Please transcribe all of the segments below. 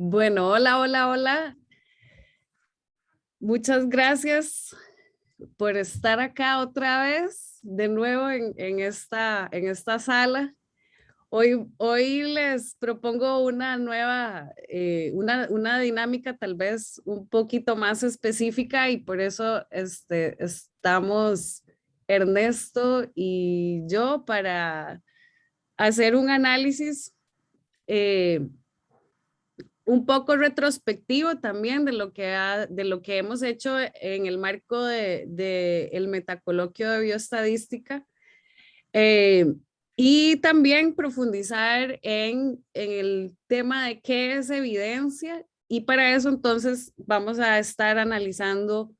Bueno, hola, hola, hola. Muchas gracias por estar acá otra vez, de nuevo en esta sala. Hoy les propongo una nueva, una dinámica tal vez un poquito más específica y por eso estamos Ernesto y yo para hacer un análisis eh, un poco retrospectivo también de lo que hemos hecho en el marco de el metacoloquio de bioestadística eh, y también profundizar en el tema de qué es evidencia y para eso entonces vamos a estar analizando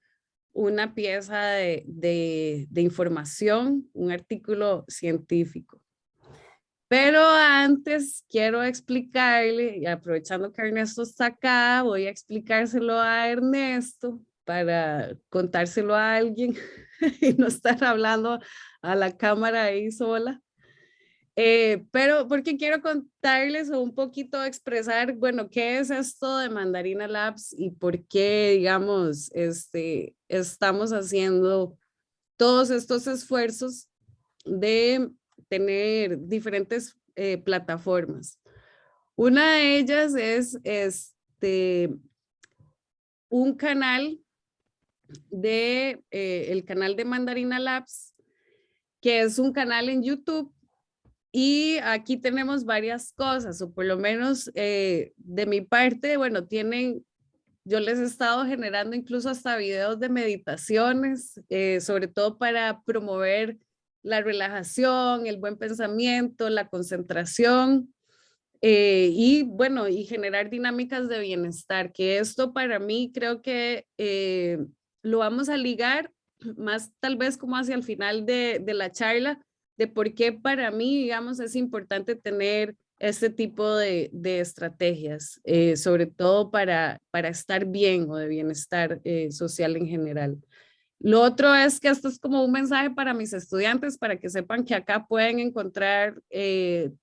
una pieza de información, un artículo científico. Pero antes quiero explicarle, y aprovechando que Ernesto está acá, voy a explicárselo a Ernesto para contárselo a alguien y no estar hablando a la cámara ahí sola. Pero porque quiero contarles o un poquito expresar, bueno, qué es esto de Mandarina Labs y por qué, digamos, estamos haciendo todos estos esfuerzos de tener diferentes plataformas. Una de ellas es un canal el canal de Mandarina Labs, que es un canal en YouTube. Y aquí tenemos varias cosas, o por lo menos de mi parte, bueno, yo les he estado generando incluso hasta videos de meditaciones, sobre todo para promover la relajación, el buen pensamiento, la concentración y bueno, y generar dinámicas de bienestar, que esto para mí creo que lo vamos a ligar más tal vez como hacia el final de la charla, de por qué para mí, digamos, es importante tener este tipo de estrategias, sobre todo para estar bien o de bienestar social en general. Lo otro es que esto es como un mensaje para mis estudiantes, para que sepan que acá pueden encontrar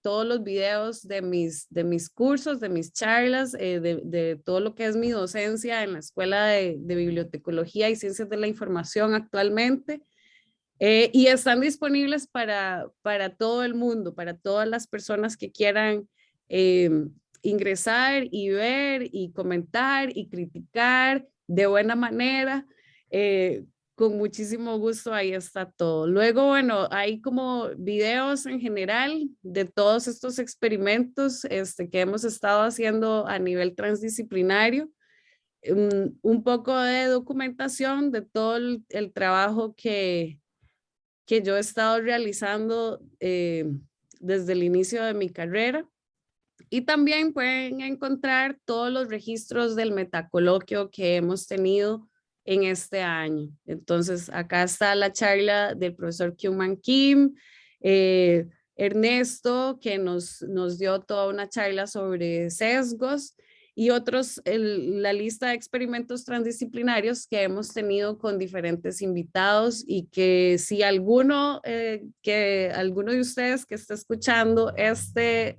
todos los videos de mis cursos, de mis charlas, de todo lo que es mi docencia en la Escuela de Bibliotecología y Ciencias de la Información actualmente. Y están disponibles para todo el mundo, para todas las personas que quieran eh, ingresar y ver y comentar y criticar de buena manera. Eh, con muchísimo gusto, ahí está todo. Luego, bueno, hay como videos en general de todos estos experimentos que hemos estado haciendo a nivel transdisciplinario, un poco de documentación de todo el trabajo que yo he estado realizando desde el inicio de mi carrera. Y también pueden encontrar todos los registros del metacoloquio que hemos tenido en este año. Entonces, acá está la charla del profesor Kyung-Man Kim, Ernesto, que nos dio toda una charla sobre sesgos y la lista de experimentos transdisciplinarios que hemos tenido con diferentes invitados y que si que alguno de ustedes que está escuchando este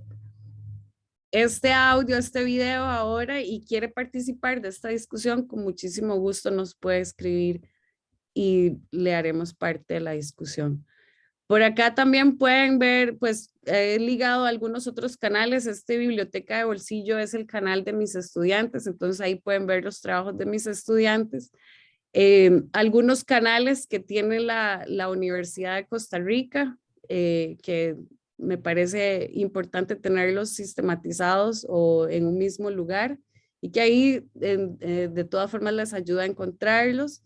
audio, este video ahora y quiere participar de esta discusión, con muchísimo gusto nos puede escribir y le haremos parte de la discusión. Por acá también pueden ver, pues he ligado a algunos otros canales. Biblioteca de Bolsillo es el canal de mis estudiantes, entonces ahí pueden ver los trabajos de mis estudiantes. Algunos canales que tiene la Universidad de Costa Rica, que me parece importante tenerlos sistematizados o en un mismo lugar y que ahí de todas formas les ayuda a encontrarlos.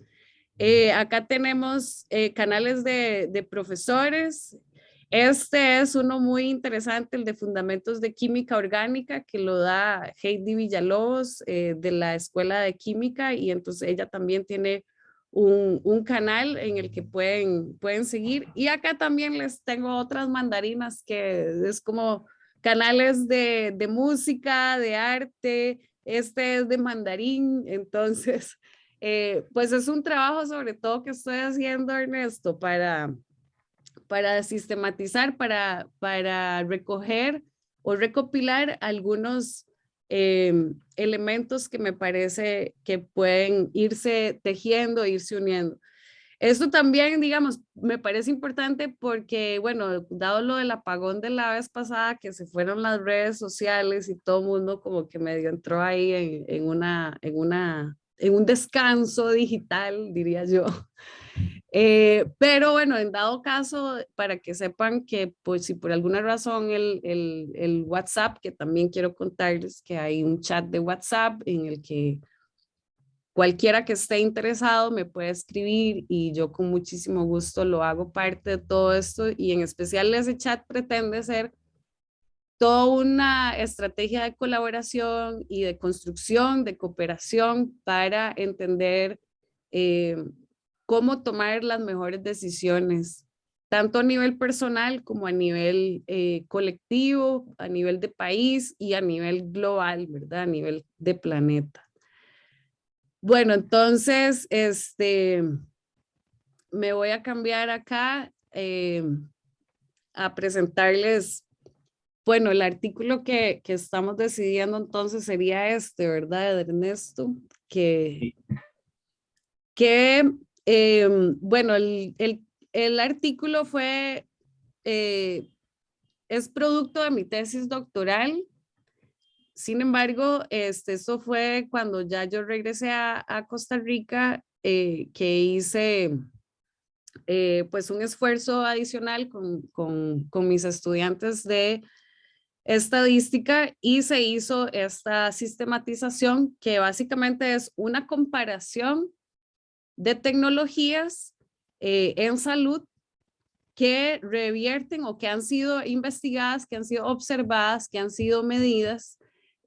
Acá tenemos canales de profesores. Este es uno muy interesante, el de Fundamentos de Química Orgánica, que lo da Heidi Villalobos de la Escuela de Química y entonces ella también tiene un canal en el que pueden seguir. Y acá también les tengo otras mandarinas que es como canales de música, de arte. Este es de mandarín, entonces pues es un trabajo sobre todo que estoy haciendo, Ernesto, para sistematizar, para recoger o recopilar algunos elementos que me parece que pueden irse tejiendo, irse uniendo. Esto también, digamos, me parece importante porque, bueno, dado lo del apagón de la vez pasada, que se fueron las redes sociales y todo el mundo como que medio entró ahí en un descanso digital, diría yo. Pero bueno, en dado caso, para que sepan que, pues, si por alguna razón el WhatsApp, que también quiero contarles que hay un chat de WhatsApp en el que cualquiera que esté interesado me puede escribir y yo con muchísimo gusto lo hago parte de todo esto, y en especial ese chat pretende ser toda una estrategia de colaboración y de construcción, de cooperación para entender eh, cómo tomar las mejores decisiones, tanto a nivel personal como a nivel colectivo, a nivel de país y a nivel global, ¿verdad? A nivel de planeta. Bueno, entonces, me voy a cambiar acá a presentarles, bueno, el artículo que estamos decidiendo entonces sería este, ¿verdad? De Ernesto, que, Sí. que bueno, el artículo fue, es producto de mi tesis doctoral. Sin embargo, esto fue cuando ya yo regresé a Costa Rica, que hice pues un esfuerzo adicional con mis estudiantes de estadística y se hizo esta sistematización que básicamente es una comparación de tecnologías en salud que revierten o que han sido investigadas, que han sido observadas, que han sido medidas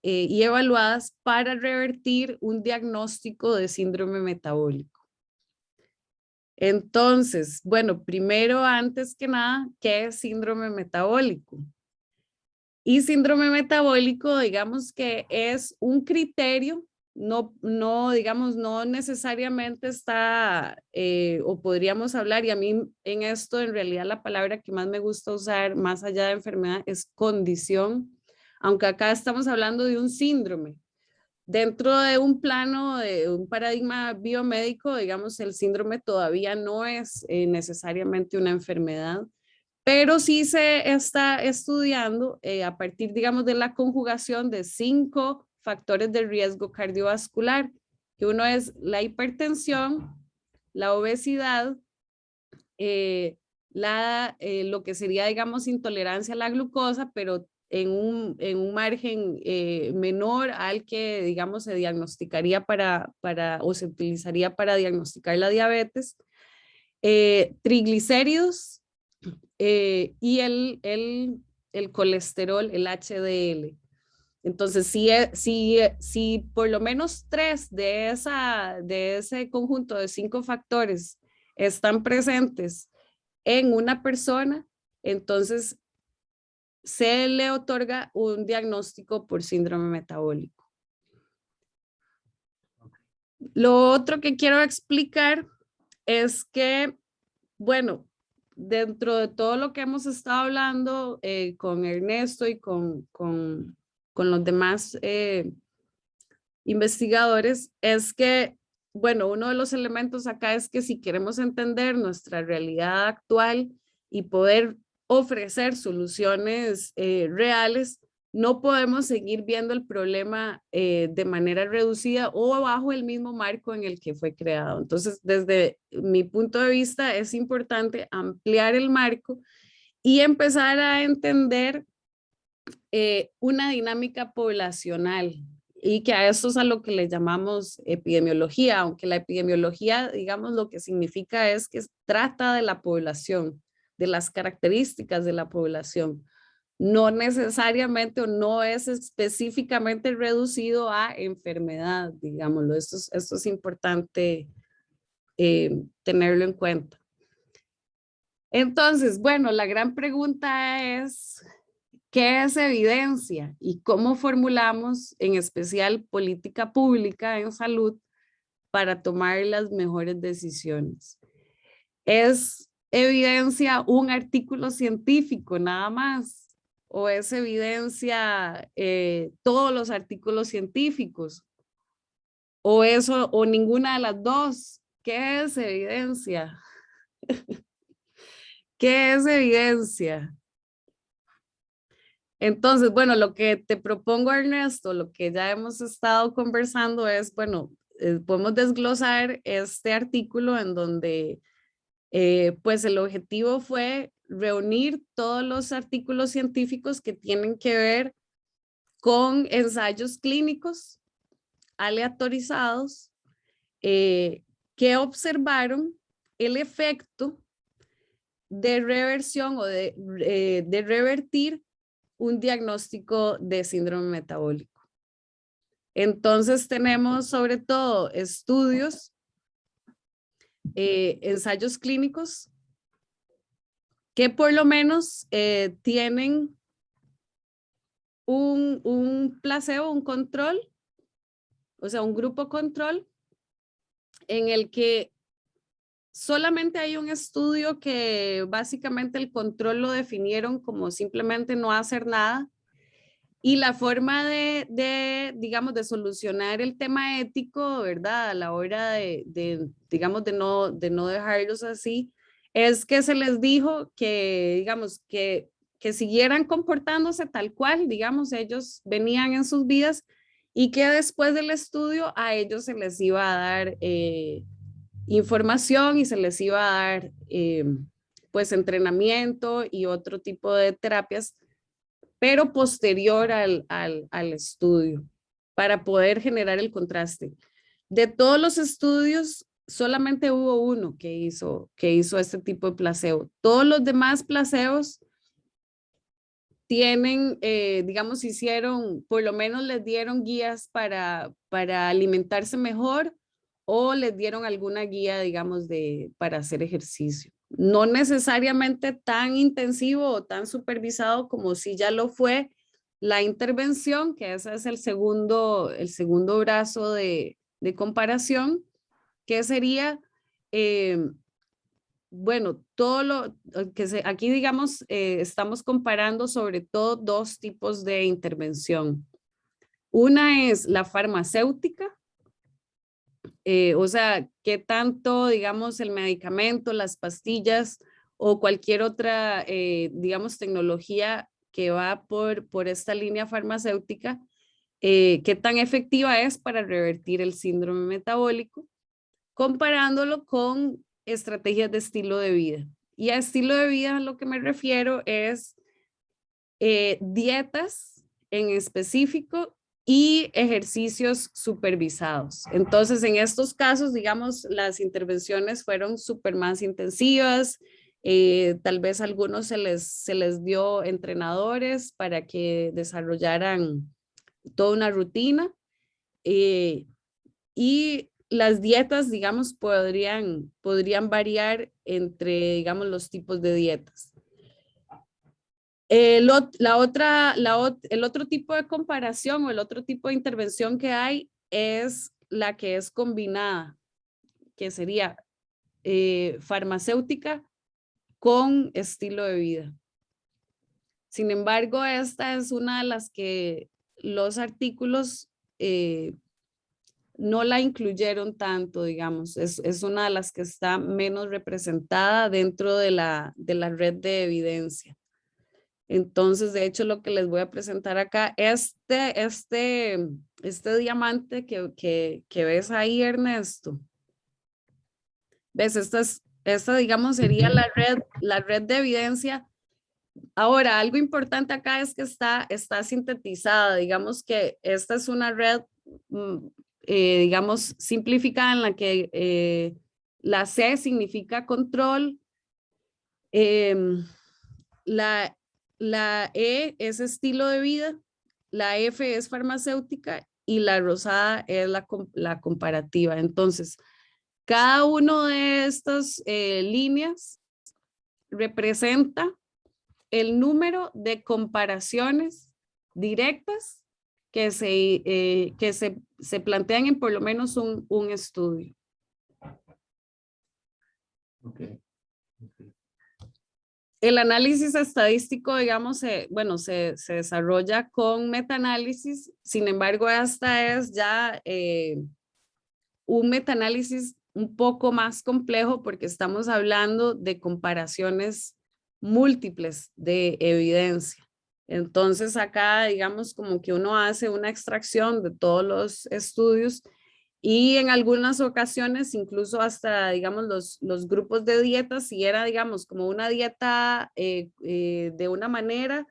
y evaluadas para revertir un diagnóstico de síndrome metabólico. Entonces, bueno, primero, antes que nada, ¿qué es síndrome metabólico? Y síndrome metabólico, digamos que es un criterio, digamos, no necesariamente está, o podríamos hablar, y a mí en esto, en realidad, la palabra que más me gusta usar, más allá de enfermedad, es condición, aunque acá estamos hablando de un síndrome. Dentro de un plano, de un paradigma biomédico, digamos, el síndrome todavía no es necesariamente una enfermedad, pero sí se está estudiando a partir, digamos, de la conjugación de 5 factores de riesgo cardiovascular, que uno es la hipertensión, la obesidad, lo que sería, digamos, intolerancia a la glucosa, pero en un margen menor al que, digamos, se diagnosticaría o se utilizaría para diagnosticar la diabetes, triglicéridos y el colesterol, el HDL. Entonces, si por lo menos 3 de ese conjunto de 5 factores están presentes en una persona, entonces se le otorga un diagnóstico por síndrome metabólico. Lo otro que quiero explicar es que, bueno, dentro de todo lo que hemos estado hablando con Ernesto y con los demás investigadores, es que, bueno, uno de los elementos acá es que si queremos entender nuestra realidad actual y poder ofrecer soluciones reales, no podemos seguir viendo el problema de manera reducida o bajo el mismo marco en el que fue creado. Entonces, desde mi punto de vista, es importante ampliar el marco y empezar a entender una dinámica poblacional, y que a eso es a lo que le llamamos epidemiología, aunque la epidemiología, digamos, lo que significa es que trata de la población, de las características de la población, no necesariamente o no es específicamente reducido a enfermedad, digámoslo. Esto es importante tenerlo en cuenta. Entonces, bueno, la gran pregunta es, ¿qué es evidencia y cómo formulamos en especial política pública en salud para tomar las mejores decisiones? ¿Es evidencia un artículo científico nada más? o es evidencia todos los artículos científicos? ¿O eso, o ninguna de las dos? ¿Qué es evidencia? ¿Qué es evidencia? Entonces, bueno, lo que te propongo, Ernesto, lo que ya hemos estado conversando es, bueno, podemos desglosar este artículo en donde, pues el objetivo fue reunir todos los artículos científicos que tienen que ver con ensayos clínicos aleatorizados que observaron el efecto de reversión o de revertir un diagnóstico de síndrome metabólico. Entonces tenemos sobre todo estudios, ensayos clínicos que por lo menos tienen un placebo, un control, o sea, un grupo control en el que solamente hay un estudio que básicamente el control lo definieron como simplemente no hacer nada. Y la forma digamos, de solucionar el tema ético, ¿verdad? A la hora digamos, de no dejarlos así, es que se les dijo que, digamos, que siguieran comportándose tal cual, digamos, ellos venían en sus vidas y que después del estudio a ellos se les iba a dar información y se les iba a dar pues entrenamiento y otro tipo de terapias, pero posterior al estudio para poder generar el contraste. De todos los estudios, solamente hubo uno que hizo este tipo de placebo. Todos los demás placebos tienen, digamos, hicieron, por lo menos les dieron guías para alimentarse mejor o les dieron alguna guía, digamos, para hacer ejercicio. No necesariamente tan intensivo o tan supervisado como si ya lo fue la intervención, que ese es el segundo brazo de comparación, que sería bueno, todo lo que aquí, digamos, estamos comparando sobre todo dos tipos de intervención. Una es la farmacéutica, o sea, qué tanto, digamos, el medicamento, las pastillas o cualquier otra, digamos, tecnología que va por esta línea farmacéutica, qué tan efectiva es para revertir el síndrome metabólico, comparándolo con estrategias de estilo de vida. Y a estilo de vida a lo que me refiero es dietas en específico y ejercicios supervisados. Entonces, en estos casos, digamos, las intervenciones fueron súper más intensivas. Tal vez a algunos se les dio entrenadores para que desarrollaran toda una rutina. Y las dietas, digamos, podrían variar digamos, los tipos de dietas. El otro tipo de comparación o el otro tipo de intervención que hay es la que es combinada, que sería farmacéutica con estilo de vida. Sin embargo, esta es una de las que los artículos no la incluyeron tanto, digamos, es una de las que está menos representada dentro de la red de evidencia. Entonces, de hecho, lo que les voy a presentar acá, este diamante que ves ahí, Ernesto, ves, esta digamos, sería la red de evidencia. Ahora, algo importante acá es que está sintetizada, digamos que esta es una red digamos, simplificada en la que la C significa control, la E es estilo de vida, la F es farmacéutica y la rosada es la comparativa. Entonces, cada uno de estas líneas representa el número de comparaciones directas que se plantean en por lo menos un estudio. Okay. El análisis estadístico, digamos, bueno, se desarrolla con metaanálisis, sin embargo, esta es ya un metaanálisis un poco más complejo porque estamos hablando de comparaciones múltiples de evidencia. Entonces acá, digamos, como que uno hace una extracción de todos los estudios y en algunas ocasiones, incluso hasta, digamos, los grupos de dietas, si era, digamos, como una dieta de una manera,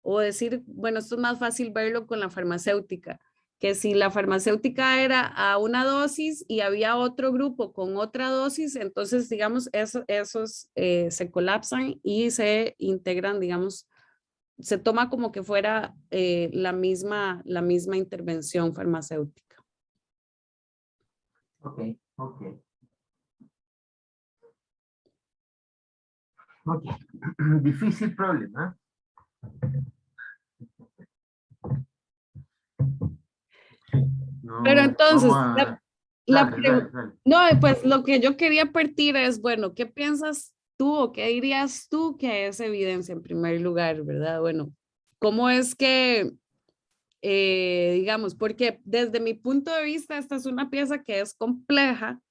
o decir, bueno, esto es más fácil verlo con la farmacéutica, que si la farmacéutica era a una dosis y había otro grupo con otra dosis, entonces, digamos, esos se colapsan y se integran, digamos, se toma como que fuera la misma intervención farmacéutica. Ok, ok. Ok. Difícil problema. No, Pero entonces, vamos a... Dale, dale, dale. no, pues lo que yo quería partir es, bueno, ¿qué piensas tú o qué dirías tú que es evidencia en primer lugar, verdad? Bueno, ¿cómo es que, digamos, porque desde mi punto de vista esta es una pieza que es compleja,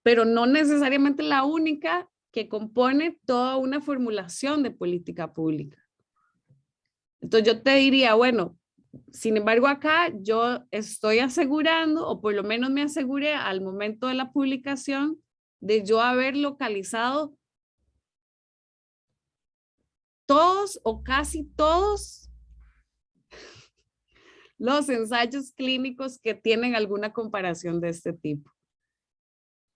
pero no necesariamente la única que compone toda una formulación de política pública. Entonces yo te diría, bueno, sin embargo, acá yo estoy asegurando, o por lo menos me aseguré al momento de la publicación, de yo haber localizado todos o casi todos los ensayos clínicos que tienen alguna comparación de este tipo.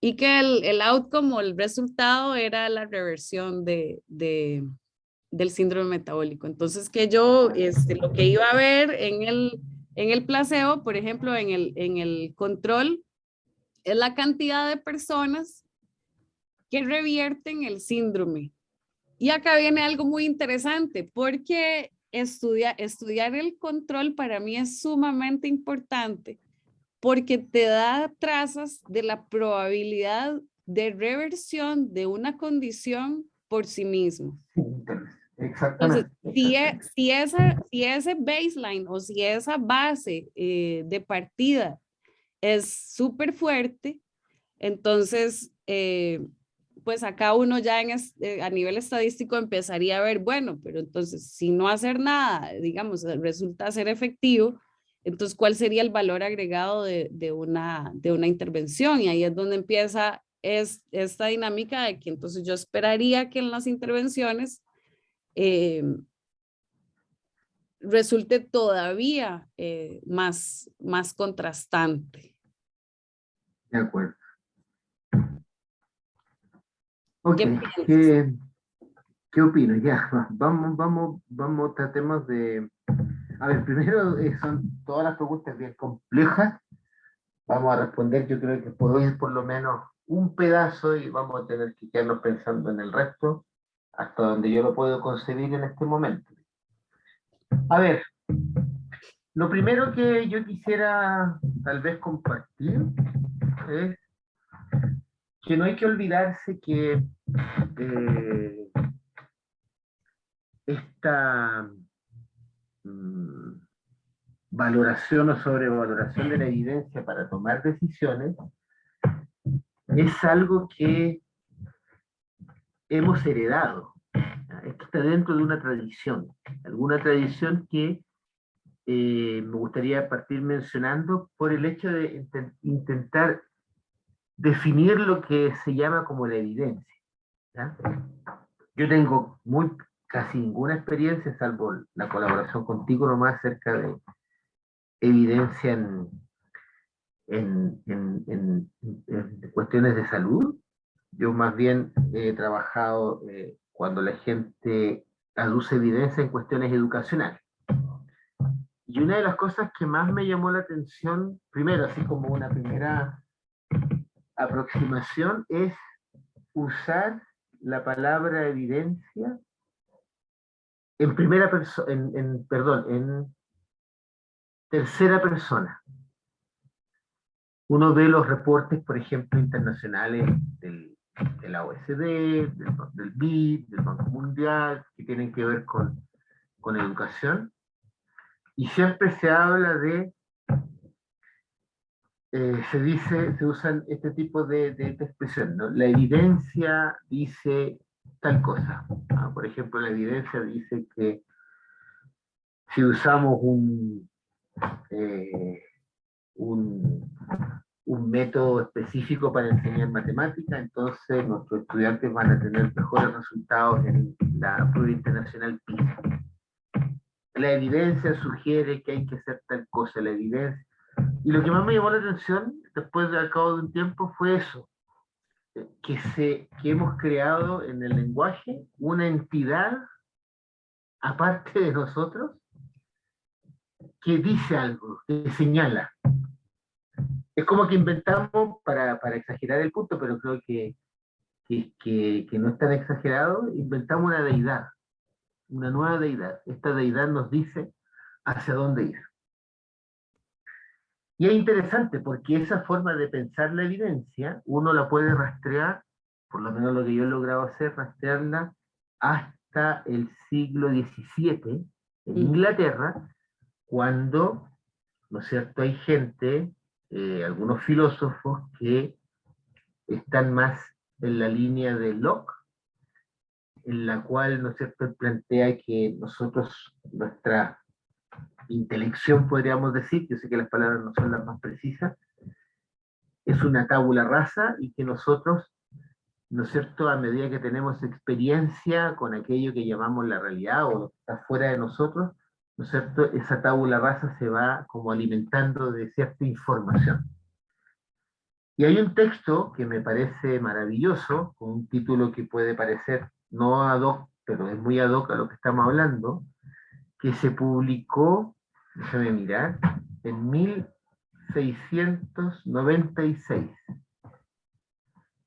Y que el outcome o el resultado era la reversión del síndrome metabólico. Entonces, que yo lo que iba a ver en el placebo, por ejemplo, en el control, es la cantidad de personas que revierten el síndrome. Y acá viene algo muy interesante, porque estudiar el control para mí es sumamente importante, porque te da trazas de la probabilidad de reversión de una condición por sí mismo. Entonces, Exactamente. si ese baseline o si esa base de partida es súper fuerte, entonces, pues acá uno ya a nivel estadístico empezaría a ver, bueno, pero entonces si no hacer nada, digamos, resulta ser efectivo, entonces, ¿cuál sería el valor agregado de una intervención? Y ahí es donde empieza esta dinámica de que entonces yo esperaría que en las intervenciones resulte todavía más contrastante. De acuerdo. Ok, ¿Qué piensas? ¿qué opino? Ya, tratemos de... A ver, primero son todas las preguntas bien complejas. Vamos a responder, yo creo que por hoy es por lo menos un pedazo y vamos a tener que quedarnos pensando en el resto hasta donde yo lo puedo concebir en este momento. A ver, lo primero que yo quisiera tal vez compartir es que no hay que olvidarse que esta mm, valoración o sobrevaloración de la evidencia para tomar decisiones es algo que hemos heredado. Esto está dentro de una tradición, alguna tradición que me gustaría partir mencionando por el hecho de intentar definir lo que se llama como la evidencia. ¿Ya? Yo tengo casi ninguna experiencia, salvo la colaboración contigo nomás, acerca de evidencia en cuestiones de salud. Yo más bien he trabajado cuando la gente aduce evidencia en cuestiones educacionales. Y una de las cosas que más me llamó la atención, primero, así como una primera aproximación, es usar la palabra evidencia en primera persona, perdón, en tercera persona. Uno ve los reportes, por ejemplo, internacionales del de la OECD, del BID, del Banco Mundial, que tienen que ver con educación, y siempre se habla de, se usan este tipo de expresión, ¿no? La evidencia dice tal cosa. Por ejemplo, la evidencia dice que si usamos eh, un, un método específico para enseñar matemática, entonces nuestros estudiantes van a tener mejores resultados en la prueba internacional PISA. La evidencia sugiere que hay que hacer tal cosa, la evidencia. Y lo que más me llamó la atención, después de al cabo de un tiempo, fue eso, que hemos creado en el lenguaje una entidad aparte de nosotros que dice algo, que señala. Es como que inventamos, para exagerar el punto, pero creo que no es tan exagerado, inventamos una deidad, una nueva deidad. Esta deidad nos dice hacia dónde ir. Y es interesante porque esa forma de pensar la evidencia, uno la puede rastrear, por lo menos lo que yo he logrado hacer, rastrearla hasta el siglo XVII en Inglaterra, cuando, ¿no es cierto?, hay gente, algunos filósofos que están más en la línea de Locke, en la cual, ¿no es cierto?, él plantea que nosotros, nuestra intelección, podríamos decir, yo sé que las palabras no son las más precisas, es una tabula rasa y que nosotros, ¿no es cierto?, a medida que tenemos experiencia con aquello que llamamos la realidad o lo que está fuera de nosotros, ¿no es cierto?, esa tabula rasa se va como alimentando de cierta información. Y hay un texto que me parece maravilloso, con un título que puede parecer no ad hoc, pero es muy ad hoc a lo que estamos hablando, que se publicó, déjame mirar, en 1696,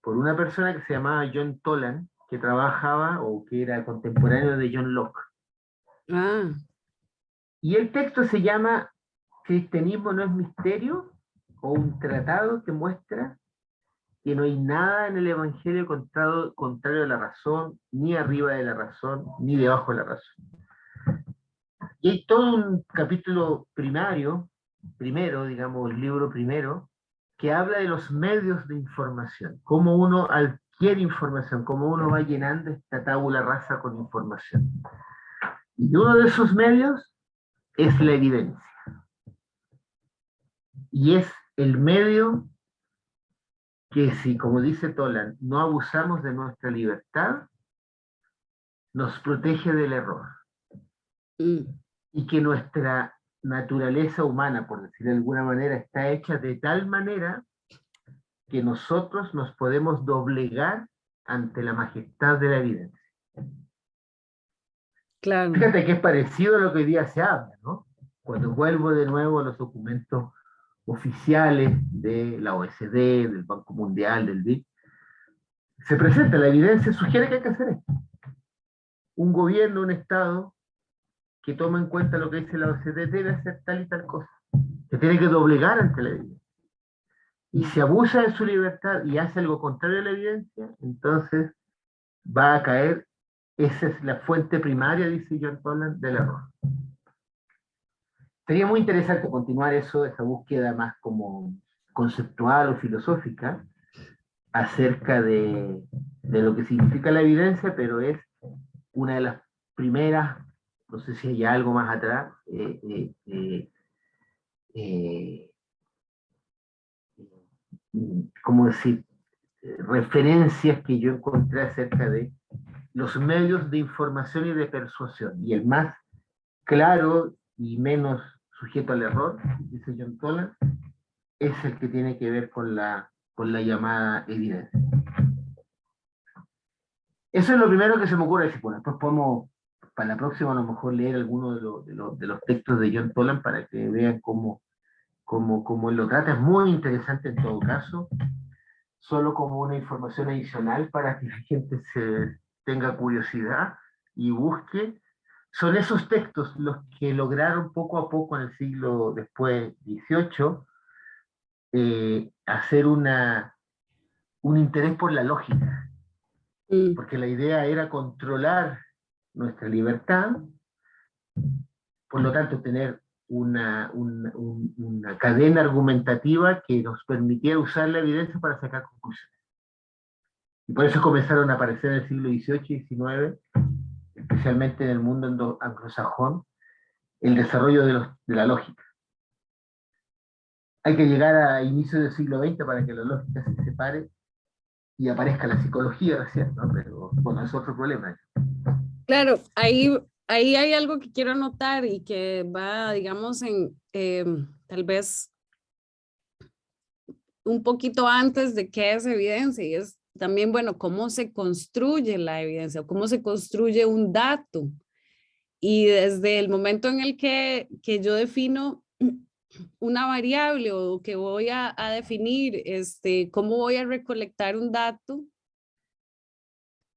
por una persona que se llamaba John Toland, que trabajaba o que era contemporáneo de John Locke. Ah. Y el texto se llama Cristianismo no es misterio, o un tratado que muestra que no hay nada en el Evangelio contrario a la razón, ni arriba de la razón, ni debajo de la razón. Y hay todo un capítulo primero, digamos, el libro primero, que habla de los medios de información, cómo uno adquiere información, cómo uno va llenando esta tabula rasa con información. Y uno de esos medios es la evidencia. Y es el medio que, si, como dice Toland, no abusamos de nuestra libertad, nos protege del error. Y que nuestra naturaleza humana, por decir de alguna manera, está hecha de tal manera que nosotros nos podemos doblegar ante la majestad de la evidencia. Claro. Fíjate que es parecido a lo que hoy día se habla, ¿no? Cuando vuelvo de nuevo a los documentos oficiales de la OECD, del Banco Mundial, del BID, se presenta la evidencia, sugiere que hay que hacer esto. Un gobierno, un Estado, que toma en cuenta lo que dice la OECD, debe hacer tal y tal cosa. Se tiene que doblegar ante la evidencia. Y si abusa de su libertad y hace algo contrario a la evidencia, entonces va a caer, esa es la fuente primaria, dice John Toland, del error. Sería muy interesante continuar esa búsqueda más como conceptual o filosófica acerca de lo que significa la evidencia, pero es una de las primeras, no sé si hay algo más atrás, ¿cómo decir? Referencias que yo encontré acerca de los medios de información y de persuasión. Y el más claro y menos sujeto al error, dice John Toland, es el que tiene que ver con la llamada evidencia. Eso es lo primero que se me ocurre decir. Bueno, después podemos, para la próxima, a lo mejor leer algunos de los textos de John Toland para que vean cómo él lo trata. Es muy interesante en todo caso, solo como una información adicional para que la gente se tenga curiosidad y busque. Son esos textos los que lograron poco a poco en el siglo después XVIII hacer un un interés por la lógica, Mm. porque la idea era controlar nuestra libertad, por lo tanto tener una cadena argumentativa que nos permitiera usar la evidencia para sacar conclusiones. Y por eso comenzaron a aparecer en el siglo XVIII y XIX, especialmente en el mundo anglosajón, el desarrollo de la lógica. Hay que llegar a inicios del siglo XX para que la lógica se separe y aparezca la psicología recién, ¿no? Pero bueno, es otro problema. Claro, ahí hay algo que quiero anotar y que va, digamos, tal vez un poquito antes de qué es evidencia y es también, bueno, cómo se construye la evidencia o cómo se construye un dato. Y desde el momento en el que yo defino una variable o que voy a definir cómo voy a recolectar un dato,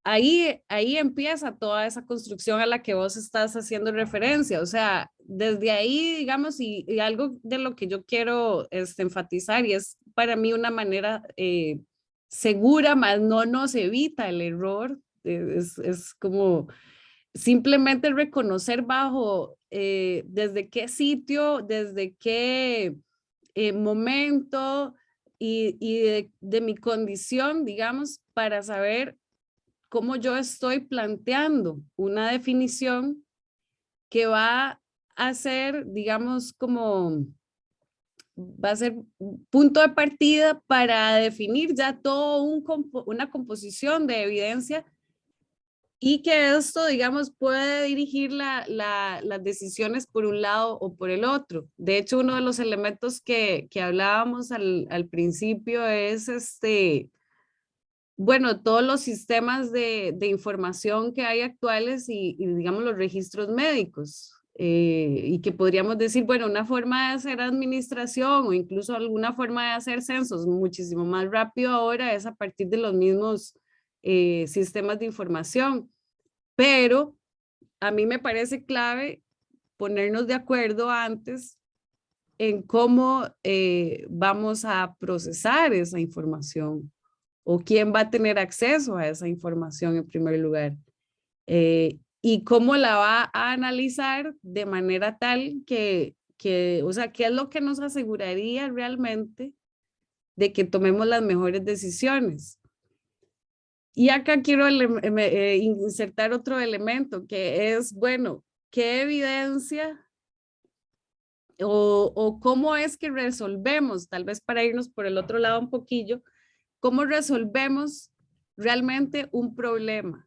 ahí empieza toda esa construcción a la que vos estás haciendo referencia. O sea, desde ahí, digamos, y algo de lo que yo quiero enfatizar, y es para mí una manera segura, más no nos evita el error, es como simplemente reconocer bajo desde qué sitio, desde qué momento y de mi condición, digamos, para saber cómo yo estoy planteando una definición que va a ser, digamos, como va a ser punto de partida para definir ya todo una composición de evidencia y que esto, digamos, puede dirigir las decisiones por un lado o por el otro. De hecho, uno de los elementos que hablábamos al principio es bueno, todos los sistemas de información que hay actuales y, digamos los registros médicos. Y que podríamos decir, bueno, una forma de hacer administración o incluso alguna forma de hacer censos muchísimo más rápido ahora es a partir de los mismos sistemas de información. Pero a mí me parece clave ponernos de acuerdo antes en cómo vamos a procesar esa información o quién va a tener acceso a esa información en primer lugar y cómo la va a analizar de manera tal o sea, qué es lo que nos aseguraría realmente de que tomemos las mejores decisiones. Y acá quiero insertar otro elemento que es, bueno, ¿qué evidencia o cómo es que resolvemos, tal vez para irnos por el otro lado un poquillo, cómo resolvemos realmente un problema?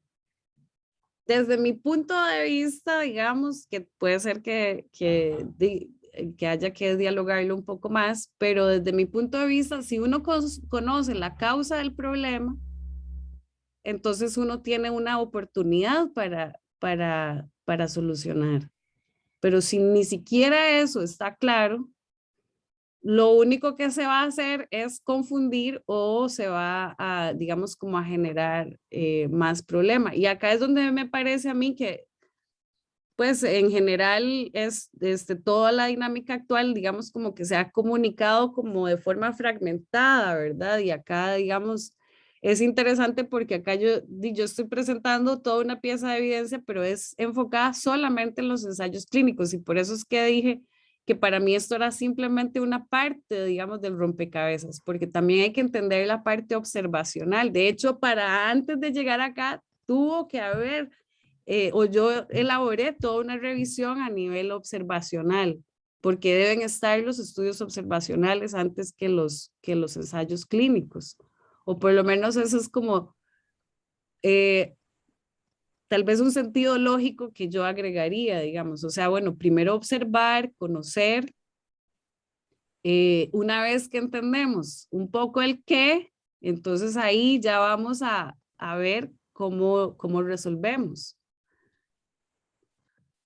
Desde mi punto de vista, digamos, que puede ser que haya que dialogarlo un poco más, pero desde mi punto de vista, si uno conoce la causa del problema, entonces uno tiene una oportunidad para solucionar. Pero si ni siquiera eso está claro, lo único que se va a hacer es confundir o se va a, digamos, como a generar más problema. Y acá es donde me parece a mí que, pues, en general es toda la dinámica actual, digamos, como que se ha comunicado como de forma fragmentada, ¿verdad? Y acá, digamos, es interesante porque acá yo estoy presentando toda una pieza de evidencia, pero es enfocada solamente en los ensayos clínicos y por eso es que dije que para mí esto era simplemente una parte, digamos, del rompecabezas, porque también hay que entender la parte observacional. De hecho, para antes de llegar acá, tuvo que haber, o yo elaboré toda una revisión a nivel observacional, porque deben estar los estudios observacionales antes que los ensayos clínicos. O por lo menos eso es como eh, tal vez un sentido lógico que yo agregaría, digamos. O sea, bueno, primero observar, conocer. Una vez que entendemos un poco el qué, entonces ahí ya vamos a ver cómo resolvemos.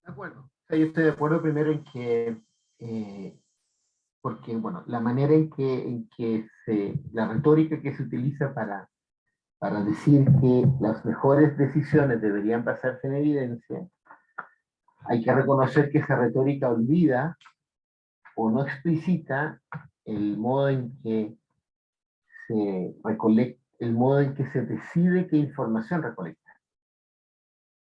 De acuerdo. O sea, yo estoy de acuerdo primero en que, porque, bueno, la manera la retórica que se utiliza para decir que las mejores decisiones deberían basarse en evidencia, hay que reconocer que esa retórica olvida o no explicita el modo en que se recolecta el modo en que se decide qué información recolectar.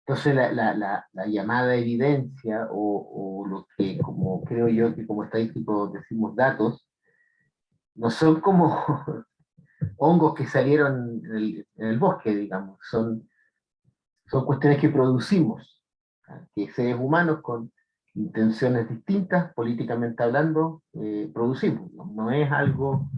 Entonces la llamada evidencia o lo que, como creo yo que como estadísticos decimos datos, no son como hongos que salieron en el bosque, digamos, son cuestiones que producimos, ¿ah? Que seres humanos con intenciones distintas, políticamente hablando, producimos. No, no es algo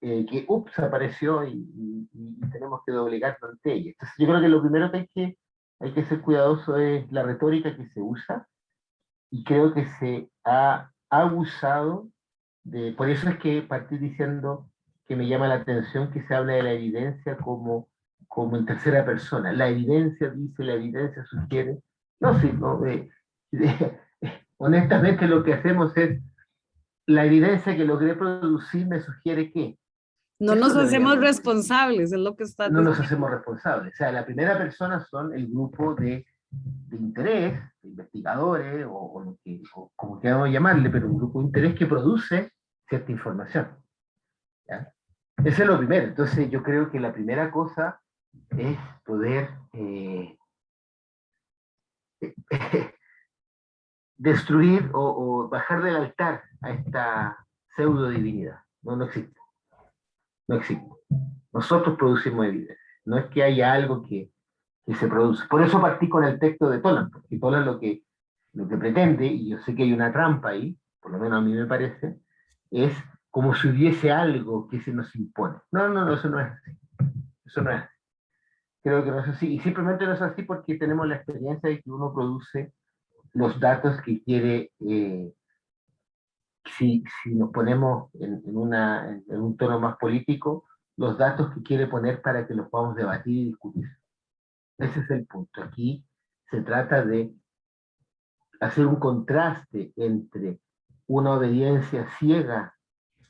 que, ups, apareció y tenemos que doblegarnos ante ella. Entonces yo creo que lo primero que hay que ser cuidadoso es la retórica que se usa, y creo que se ha abusado de, por eso es que partí diciendo que me llama la atención que se habla de la evidencia como en tercera persona. La evidencia dice, la evidencia sugiere. No, sí, no, honestamente lo que hacemos es, la evidencia que logré producir me sugiere que No nos eso hacemos deberíamos decir. responsables, es lo que estás No nos diciendo. hacemos responsables. O sea, la primera persona son el grupo de interés, de investigadores, o lo que, o como queramos llamarle, pero un grupo de interés que produce cierta información. ¿Ya? Eso es lo primero. Entonces yo creo que la primera cosa es poder destruir o bajar del altar a esta pseudo divinidad. No, no existe. No existe. Nosotros producimos evidencia. No es que haya algo que se produce. Por eso partí con el texto de Tolan, porque Tolan lo que pretende, y yo sé que hay una trampa ahí, por lo menos a mí me parece, es como si hubiese algo que se nos impone. No, no, no, eso no es así. Eso no es así. Creo que no es así. Y simplemente no es así porque tenemos la experiencia de que uno produce los datos que quiere, si nos ponemos en un tono más político, los datos que quiere poner para que los podamos debatir y discutir. Ese es el punto. Aquí se trata de hacer un contraste entre una obediencia ciega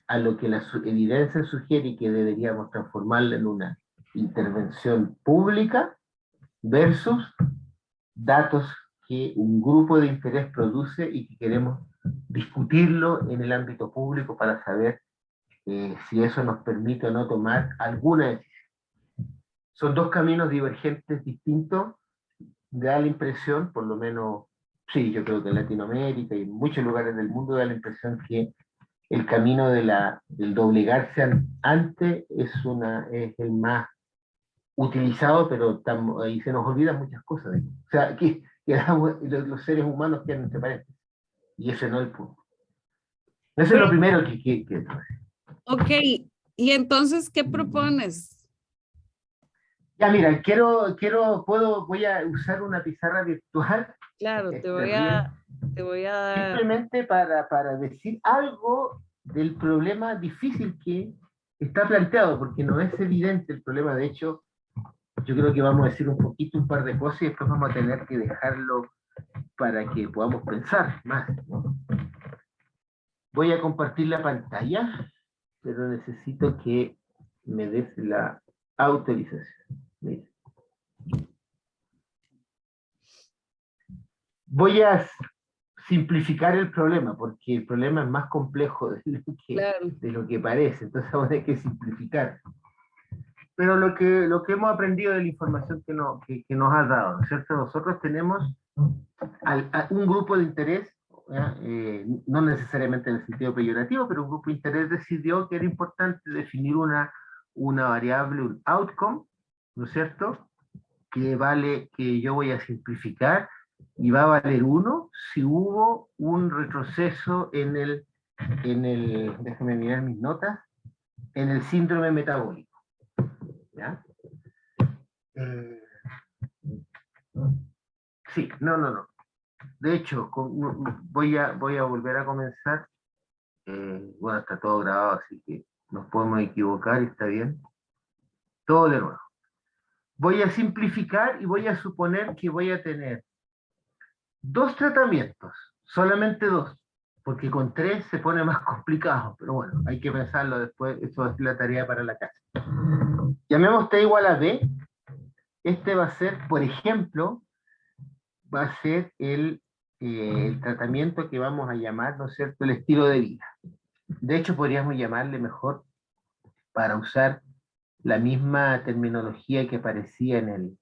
a lo que la evidencia sugiere y que deberíamos transformarla en una intervención pública versus datos que un grupo de interés produce y que queremos discutirlo en el ámbito público para saber si eso nos permite o no tomar alguna decisión. Son dos caminos divergentes distintos. Da la impresión, por lo menos, sí, yo creo que en Latinoamérica y en muchos lugares del mundo da la impresión que el camino del doblegarse ante es el más utilizado, pero ahí se nos olvidan muchas cosas. O sea, que los seres humanos quedan entre paréntesis. Y ese no es el punto. Eso es Pero, lo primero que ok, y entonces, ¿qué propones? ya, mira, voy a usar una pizarra virtual, Claro, terrible, te voy a dar, simplemente para decir algo del problema difícil que está planteado, porque no es evidente el problema. De hecho, yo creo que vamos a decir un poquito, un par de cosas, y después vamos a tener que dejarlo para que podamos pensar más, ¿no? Voy a compartir la pantalla, pero necesito que me des la autorización. Mira. Voy a simplificar el problema, porque el problema es más complejo claro. de lo que parece, entonces vamos a tener que simplificar. Pero lo que hemos aprendido de la información que nos ha dado, ¿no es cierto? Nosotros tenemos a un grupo de interés, no necesariamente en el sentido peyorativo, pero un grupo de interés decidió que era importante definir una variable, un outcome, ¿no es cierto? Que yo voy a simplificar y va a valer 1 si hubo un retroceso déjame mirar mis notas, en el síndrome metabólico. ¿Ya? Eh, sí, no, no, no. De hecho, voy a volver a comenzar. Bueno, está todo grabado, así que nos podemos equivocar y está bien. Todo de nuevo. Voy a simplificar y voy a suponer que voy a tener 2 tratamientos, solamente 2, porque con 3 se pone más complicado, pero bueno, hay que pensarlo después, eso es la tarea para la casa. Llamemos T igual a B, este va a ser, por ejemplo, va a ser el tratamiento que vamos a llamar, ¿no es cierto?, el estilo de vida. De hecho, podríamos llamarle mejor, para usar la misma terminología que aparecía en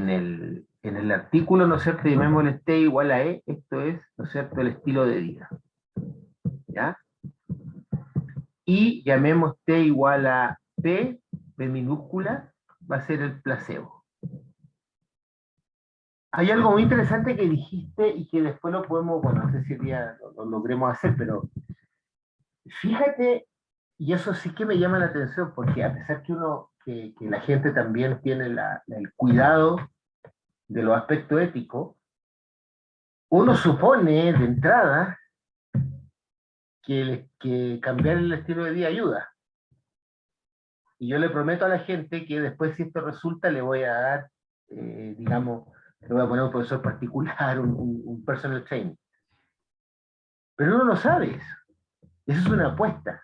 el artículo, ¿no es cierto? Llamémosle T igual a E, esto es, ¿no es cierto?, el estilo de vida, ¿ya? Y llamemos T igual a P, P minúscula, va a ser el placebo. Hay algo muy interesante que dijiste y que después lo podemos, bueno, no sé si día lo logremos hacer, pero fíjate, y eso sí que me llama la atención, porque a pesar que la gente también tiene el cuidado de los aspectos éticos, uno supone de entrada que cambiar el estilo de vida ayuda. Y yo le prometo a la gente que después, si esto resulta, le voy a dar, digamos, le voy a poner un profesor particular, un personal trainer. Pero uno no sabe eso. Eso es una apuesta.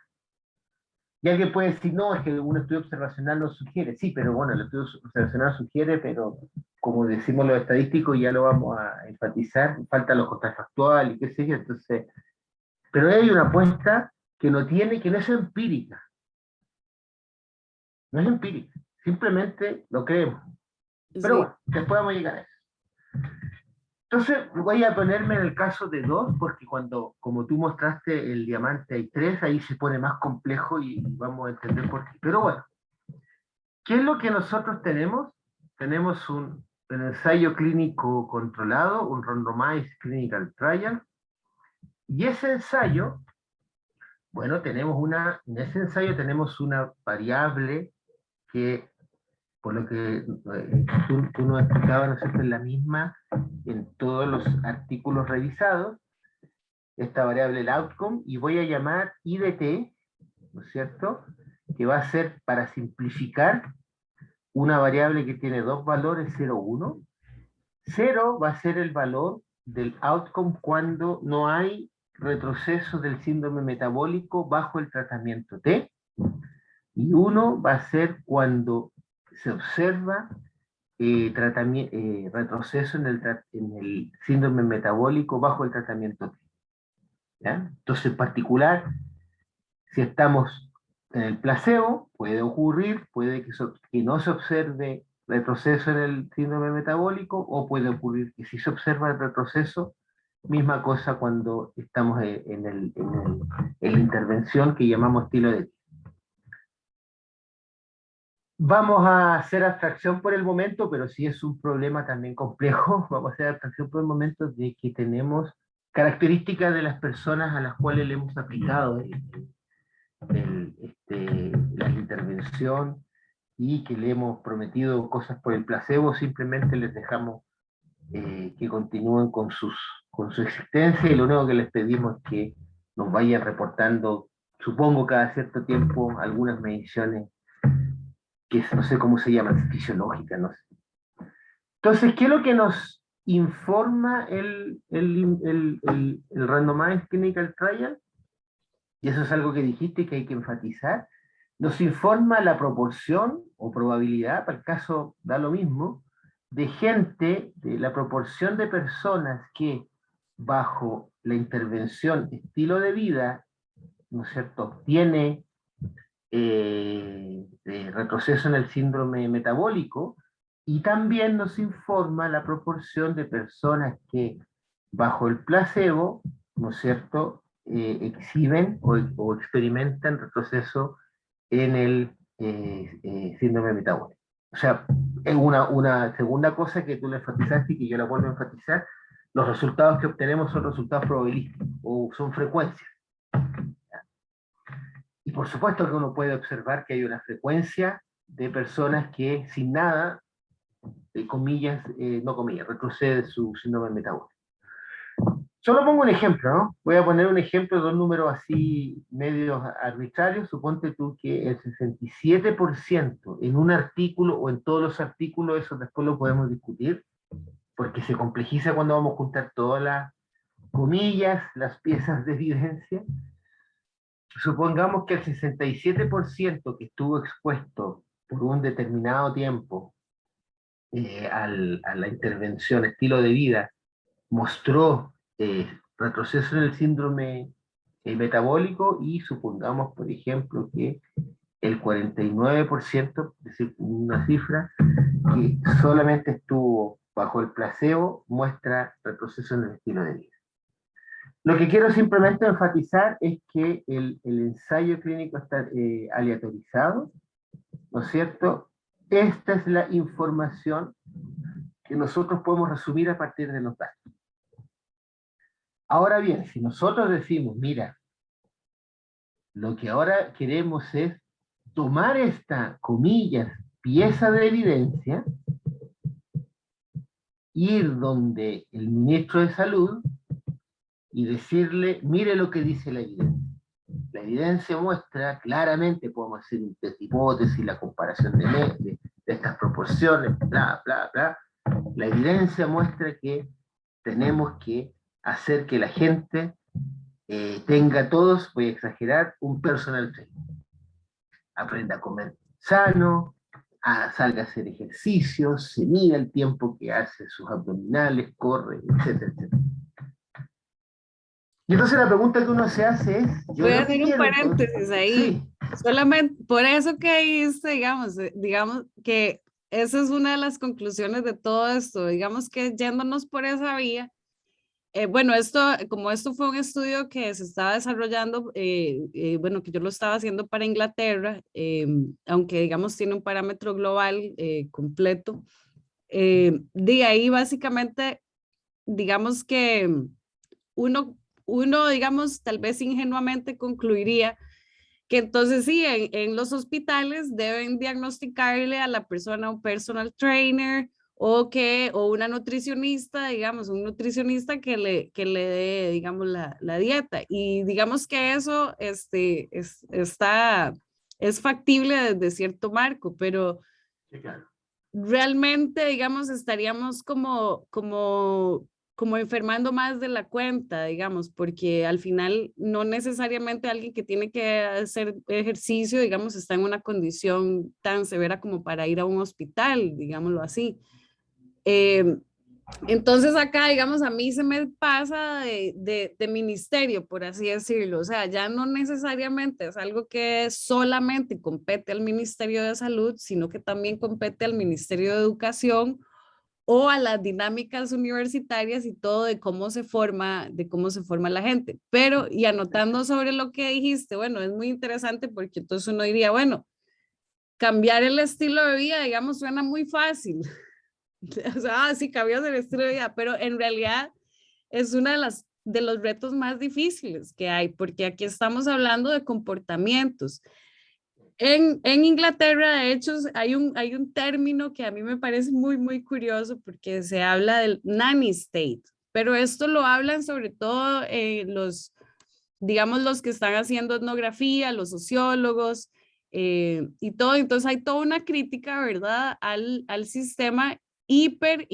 Y alguien puede decir, no, es que un estudio observacional no sugiere. Sí, pero bueno, el estudio observacional sugiere, pero como decimos los estadísticos, ya lo vamos a enfatizar, falta lo contrafactual y qué sé yo, entonces, pero hay una apuesta que no es empírica, no es empírica, simplemente lo creemos. Pero Sí, bueno, después vamos a llegar a eso. Entonces, voy a ponerme en el caso de dos, porque cuando, como tú mostraste el diamante, hay tres, ahí se pone más complejo y vamos a entender por qué. Pero bueno, ¿qué es lo que nosotros tenemos? Tenemos un ensayo clínico controlado, un randomized clinical trial, y ese ensayo, bueno, en ese ensayo tenemos una variable que, por lo que tú nos explicabas, ¿no es cierto?, es la misma en todos los artículos revisados, esta variable el outcome, y voy a llamar IDT, ¿no es cierto?, que va a ser, para simplificar, una variable que tiene dos valores, 0, 1. 0 va a ser el valor del outcome cuando no hay retroceso del síndrome metabólico bajo el tratamiento T, y 1 va a ser cuando se observa retroceso en el síndrome metabólico bajo el tratamiento T. ¿Ya? Entonces, en particular, si estamos en el placebo, puede ocurrir, que no se observe retroceso en el síndrome metabólico, o puede ocurrir que sí se observa el retroceso, misma cosa cuando estamos en la intervención que llamamos estilo de vida. Vamos a hacer abstracción por el momento, pero sí es un problema también complejo. Vamos a hacer abstracción por el momento de que tenemos características de las personas a las cuales le hemos aplicado la intervención, y que le hemos prometido cosas por el placebo, simplemente les dejamos que continúen con su existencia, y lo único que les pedimos es que nos vayan reportando, supongo cada cierto tiempo, algunas mediciones que no sé cómo se llaman, fisiológicas, no sé. Entonces, ¿qué es lo que nos informa el Randomized Clinical Trial? Y eso es algo que dijiste que hay que enfatizar. Nos informa la proporción o probabilidad, para el caso da lo mismo, de la proporción de personas que bajo la intervención estilo de vida, ¿no es cierto?, tiene retroceso en el síndrome metabólico, y también nos informa la proporción de personas que bajo el placebo, ¿no es cierto?, exhiben o experimentan retroceso en el síndrome metabólico. O sea, es una segunda cosa que tú le enfatizaste y que yo la vuelvo a enfatizar: los resultados que obtenemos son resultados probabilísticos o son frecuencias. Y por supuesto que uno puede observar que hay una frecuencia de personas que sin nada, comillas, no comillas, retrocede su síndrome metabólico. Solo pongo un ejemplo, ¿no? Voy a poner un ejemplo de un número así medios arbitrarios. Suponte tú que el 67% en un artículo o en todos los artículos, eso después lo podemos discutir, porque se complejiza cuando vamos a juntar todas las comillas, las piezas de evidencia. Supongamos que el 67% que estuvo expuesto por un determinado tiempo a la intervención estilo de vida mostró retroceso en el síndrome metabólico, y supongamos, por ejemplo, que el 49%, es decir, una cifra que solamente estuvo bajo el placebo, muestra retroceso en el estilo de vida. Lo que quiero simplemente enfatizar es que el ensayo clínico está aleatorizado, ¿no es cierto? Esta es la información que nosotros podemos resumir a partir de los datos. Ahora bien, si nosotros decimos, mira, lo que ahora queremos es tomar esta, comillas, pieza de evidencia, ir donde el ministro de Salud y decirle, mire lo que dice la evidencia. La evidencia muestra claramente, podemos hacer un test de hipótesis, la comparación de estas proporciones, bla, bla, bla. La evidencia muestra que tenemos que hacer que la gente tenga todos, voy a exagerar, un personal trainer. Aprenda a comer sano, salga a hacer ejercicios, se mida el tiempo que hace sus abdominales, corre, etcétera, etcétera. Y entonces la pregunta que uno se hace es, yo Voy a lo que hacer un quiero entonces, paréntesis ahí. sí, Solamente por eso que dijiste, digamos que esa es una de las conclusiones de todo esto. Digamos que yéndonos por esa vía, bueno, como esto fue un estudio que se estaba desarrollando, bueno, que yo lo estaba haciendo para Inglaterra, aunque digamos tiene un parámetro global completo, de ahí básicamente, digamos que uno, digamos, tal vez ingenuamente concluiría que entonces sí, en los hospitales deben diagnosticarle a la persona un personal trainer o una nutricionista, digamos, un nutricionista que le dé, digamos, la dieta. Y digamos que eso es factible desde cierto marco, pero sí, claro. realmente, digamos, estaríamos como enfermando más de la cuenta, digamos, porque al final no necesariamente alguien que tiene que hacer ejercicio, digamos, está en una condición tan severa como para ir a un hospital, digámoslo así. Eh, entonces acá, digamos, a mí se me pasa de ministerio, por así decirlo. O sea, ya no necesariamente es algo que solamente compete al Ministerio de Salud, sino que también compete al Ministerio de Educación o a las dinámicas universitarias y todo de cómo se forma la gente. Pero, y anotando sobre lo que dijiste, bueno, es muy interesante porque entonces uno diría, bueno, cambiar el estilo de vida, digamos, suena muy fácil. O sea, sí, cambias el estilo de vida, pero en realidad es una de los retos más difíciles que hay, porque aquí estamos hablando de comportamientos. En Inglaterra, de hecho, hay un término que a mí me parece muy, muy curioso porque se habla del nanny state, pero esto lo hablan sobre todo digamos, los que están haciendo etnografía, los sociólogos y todo. Entonces hay toda una crítica, ¿verdad?, al sistema hiper,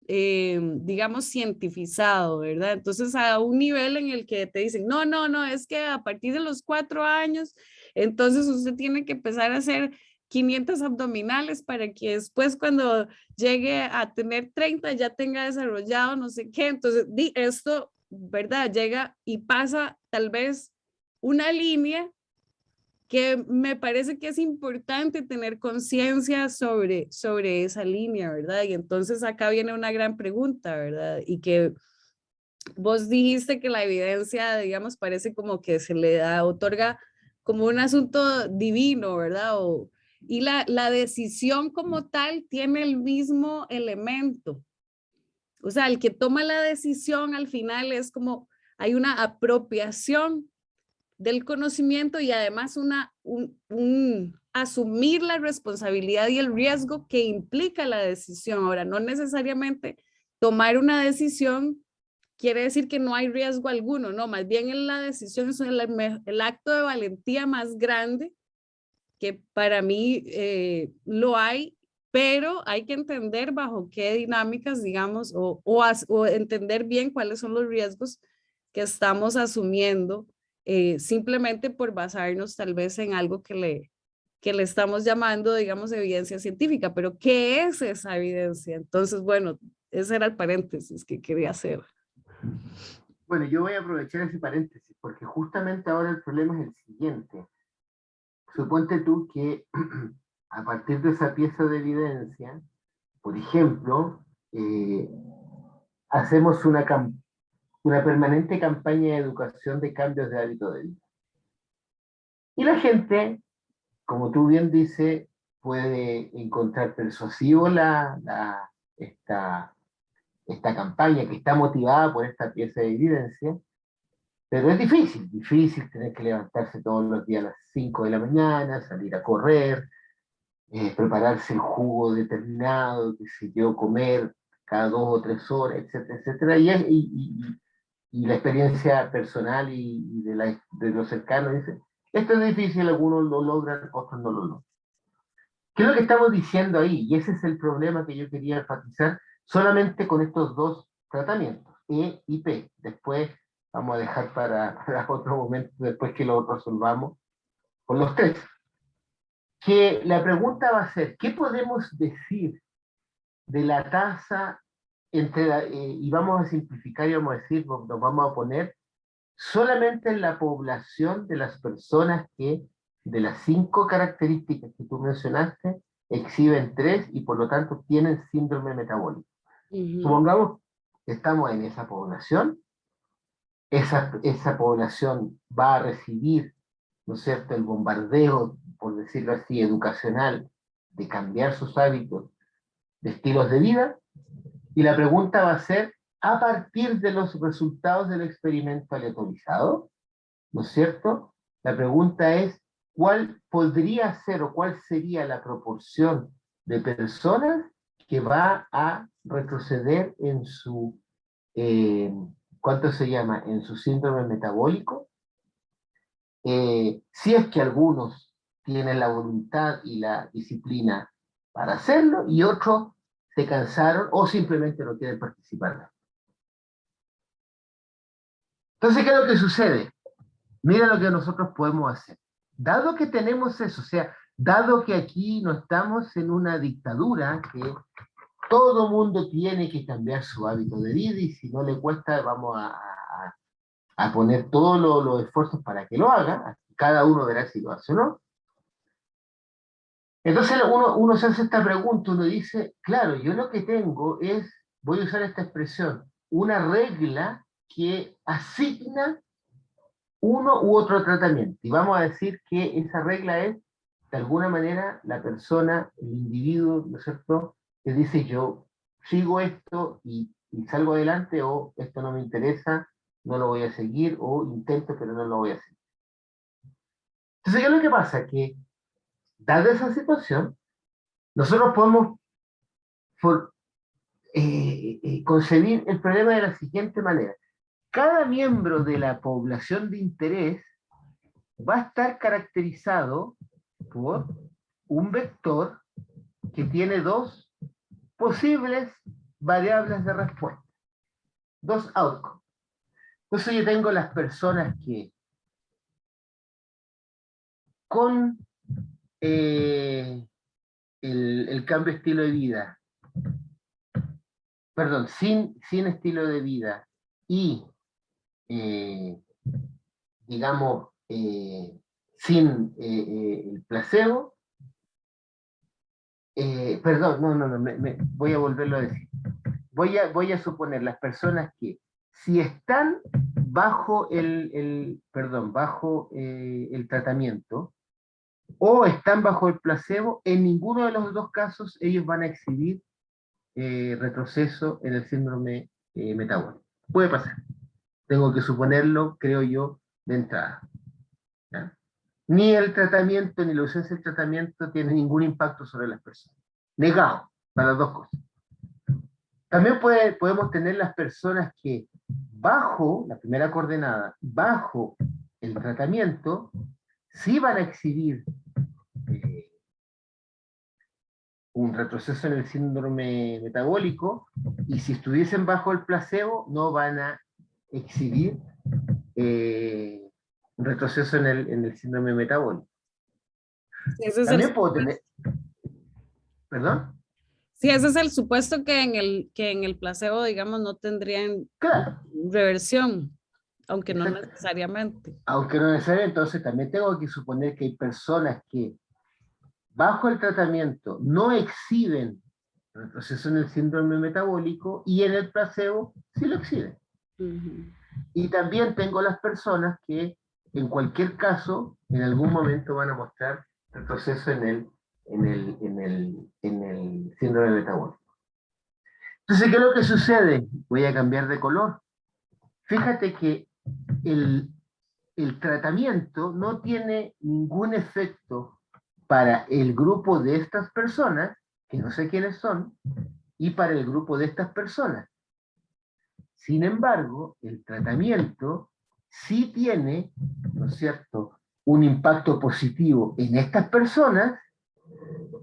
digamos, cientificado, ¿verdad? Entonces a un nivel en el que te dicen, no, es que a partir de los 4 años, entonces usted tiene que empezar a hacer 500 abdominales para que después cuando llegue a tener 30 ya tenga desarrollado no sé qué. Entonces, esto, ¿verdad? Llega y pasa tal vez una línea que me parece que es importante tener conciencia sobre esa línea, ¿verdad? Y entonces acá viene una gran pregunta, ¿verdad? Y que vos dijiste que la evidencia, digamos, parece como que se le otorga como un asunto divino, ¿verdad? Y la decisión como tal tiene el mismo elemento. O sea, el que toma la decisión al final es como hay una apropiación del conocimiento y además asumir la responsabilidad y el riesgo que implica la decisión. Ahora, no necesariamente tomar una decisión quiere decir que no hay riesgo alguno, no, más bien la decisión es el acto de valentía más grande que para mí lo hay, pero hay que entender bajo qué dinámicas, digamos, o entender bien cuáles son los riesgos que estamos asumiendo simplemente por basarnos tal vez en algo que le estamos llamando, digamos, evidencia científica, pero ¿qué es esa evidencia? Entonces, bueno, ese era el paréntesis que quería hacer. Bueno, yo voy a aprovechar ese paréntesis, porque justamente ahora el problema es el siguiente. suponte tú que a partir de esa pieza de evidencia, por ejemplo, hacemos una permanente campaña de educación de cambios de hábito de vida. Y la gente, como tú bien dices, puede encontrar persuasivo esta campaña que está motivada por esta pieza de evidencia, pero es difícil tener que levantarse todos los días a las 5 de la mañana, salir a correr, prepararse el jugo determinado, qué sé yo, comer cada 2 o 3 horas, etcétera, etcétera, y la experiencia personal y de los cercanos, dice, esto es difícil, algunos lo logran, otros no lo logran. ¿Qué es lo que estamos diciendo ahí? Y ese es el problema que yo quería enfatizar solamente con estos dos tratamientos, E y P. Después vamos a dejar para otro momento, después que lo resolvamos con los tres. Que la pregunta va a ser, ¿qué podemos decir de la tasa y vamos a simplificar y vamos a decir, nos vamos a poner solamente en la población de las personas que, de las 5 características que tú mencionaste, exhiben 3 y por lo tanto tienen síndrome metabólico? Supongamos que estamos en esa población, esa población va a recibir, ¿no es cierto?, el bombardeo, por decirlo así, educacional, de cambiar sus hábitos de estilos de vida, y la pregunta va a ser, a partir de los resultados del experimento aleatorizado, ¿no es cierto? La pregunta es, ¿cuál podría ser o cuál sería la proporción de personas que va a retroceder en su, ¿cuánto se llama?, en su síndrome metabólico? Si es que algunos tienen la voluntad y la disciplina para hacerlo, y otros se cansaron o simplemente no quieren participar. Entonces, ¿qué es lo que sucede? Mira lo que nosotros podemos hacer. Dado que tenemos eso, o sea, dado que aquí no estamos en una dictadura que todo mundo tiene que cambiar su hábito de vida y si no le cuesta vamos a poner todos los esfuerzos para que lo haga, cada uno verá si lo hace o no. Entonces uno se hace esta pregunta, uno dice, claro, yo lo que tengo es, voy a usar esta expresión, una regla que asigna uno u otro tratamiento. Y vamos a decir que esa regla es, de alguna manera, la persona, el individuo, ¿no es cierto?, que dice yo sigo esto y salgo adelante, o esto no me interesa, no lo voy a seguir, o intento pero no lo voy a seguir. Entonces, ¿qué es lo que pasa? Que, dada esa situación, nosotros podemos concebir el problema de la siguiente manera. Cada miembro de la población de interés va a estar caracterizado por un vector que tiene 2 posibles variables de respuesta, 2 outcomes. Entonces yo tengo las personas que con el cambio de estilo de vida, perdón, sin estilo de vida y, digamos, sin el placebo, perdón, no, voy a volverlo a decir. Voy a suponer las personas que, si están bajo bajo el tratamiento o están bajo el placebo, en ninguno de los 2 casos ellos van a exhibir retroceso en el síndrome metabólico. Puede pasar. Tengo que suponerlo, creo yo, de entrada. ¿Ya? Ni el tratamiento, ni la ausencia del tratamiento tiene ningún impacto sobre las personas. Negado, para las 2 cosas. También podemos tener las personas que bajo, la primera coordenada, bajo el tratamiento, sí van a exhibir un retroceso en el síndrome metabólico, y si estuviesen bajo el placebo no van a exhibir un retroceso en el síndrome metabólico. Sí, ese También es puedo tener... ¿Perdón? Sí, ese es el supuesto que en el placebo, digamos, no tendrían Claro. reversión. aunque no necesariamente. Aunque no necesariamente, entonces también tengo que suponer que hay personas que bajo el tratamiento no exhiben retroceso en el síndrome metabólico y en el placebo sí lo exhiben. Y también tengo las personas que en cualquier caso en algún momento van a mostrar retroceso en el síndrome metabólico. Entonces, ¿qué es lo que sucede? Voy a cambiar de color. Fíjate que el tratamiento no tiene ningún efecto para el grupo de estas personas, que no sé quiénes son, y para el grupo de estas personas. Sin embargo, el tratamiento sí tiene, ¿no es cierto?, un impacto positivo en estas personas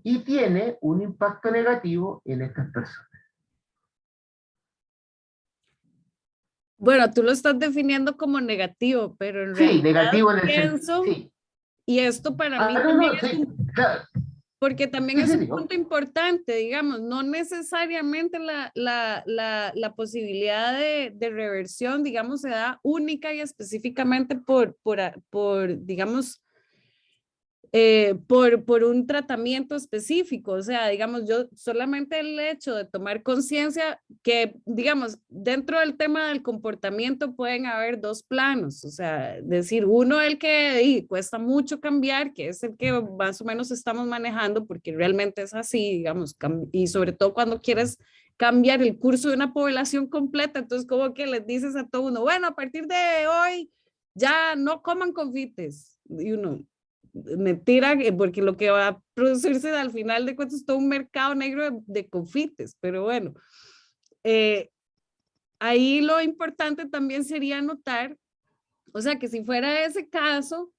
y tiene un impacto negativo en estas personas. Bueno, tú lo estás definiendo como negativo, pero en Sí, realidad negativo en el sentido, pienso, sí. y esto para mí No, también no, es sí, claro. porque también Sí, es sí, un digo. punto importante, digamos, no necesariamente la posibilidad de reversión, digamos, se da única y específicamente por digamos, por un tratamiento específico. O sea, digamos, yo solamente el hecho de tomar conciencia que, digamos, dentro del tema del comportamiento pueden haber dos planos. O sea, decir, uno el que cuesta mucho cambiar, que es el que más o menos estamos manejando, porque realmente es así, digamos, y sobre todo cuando quieres cambiar el curso de una población completa, entonces como que les dices a todo uno, bueno, a partir de hoy ya no coman confites. Y uno, mentira, porque lo que va a producirse al final de cuentas es todo un mercado negro de confites, pero bueno, eh, ahí lo importante también sería notar, o sea, que si fuera ese caso,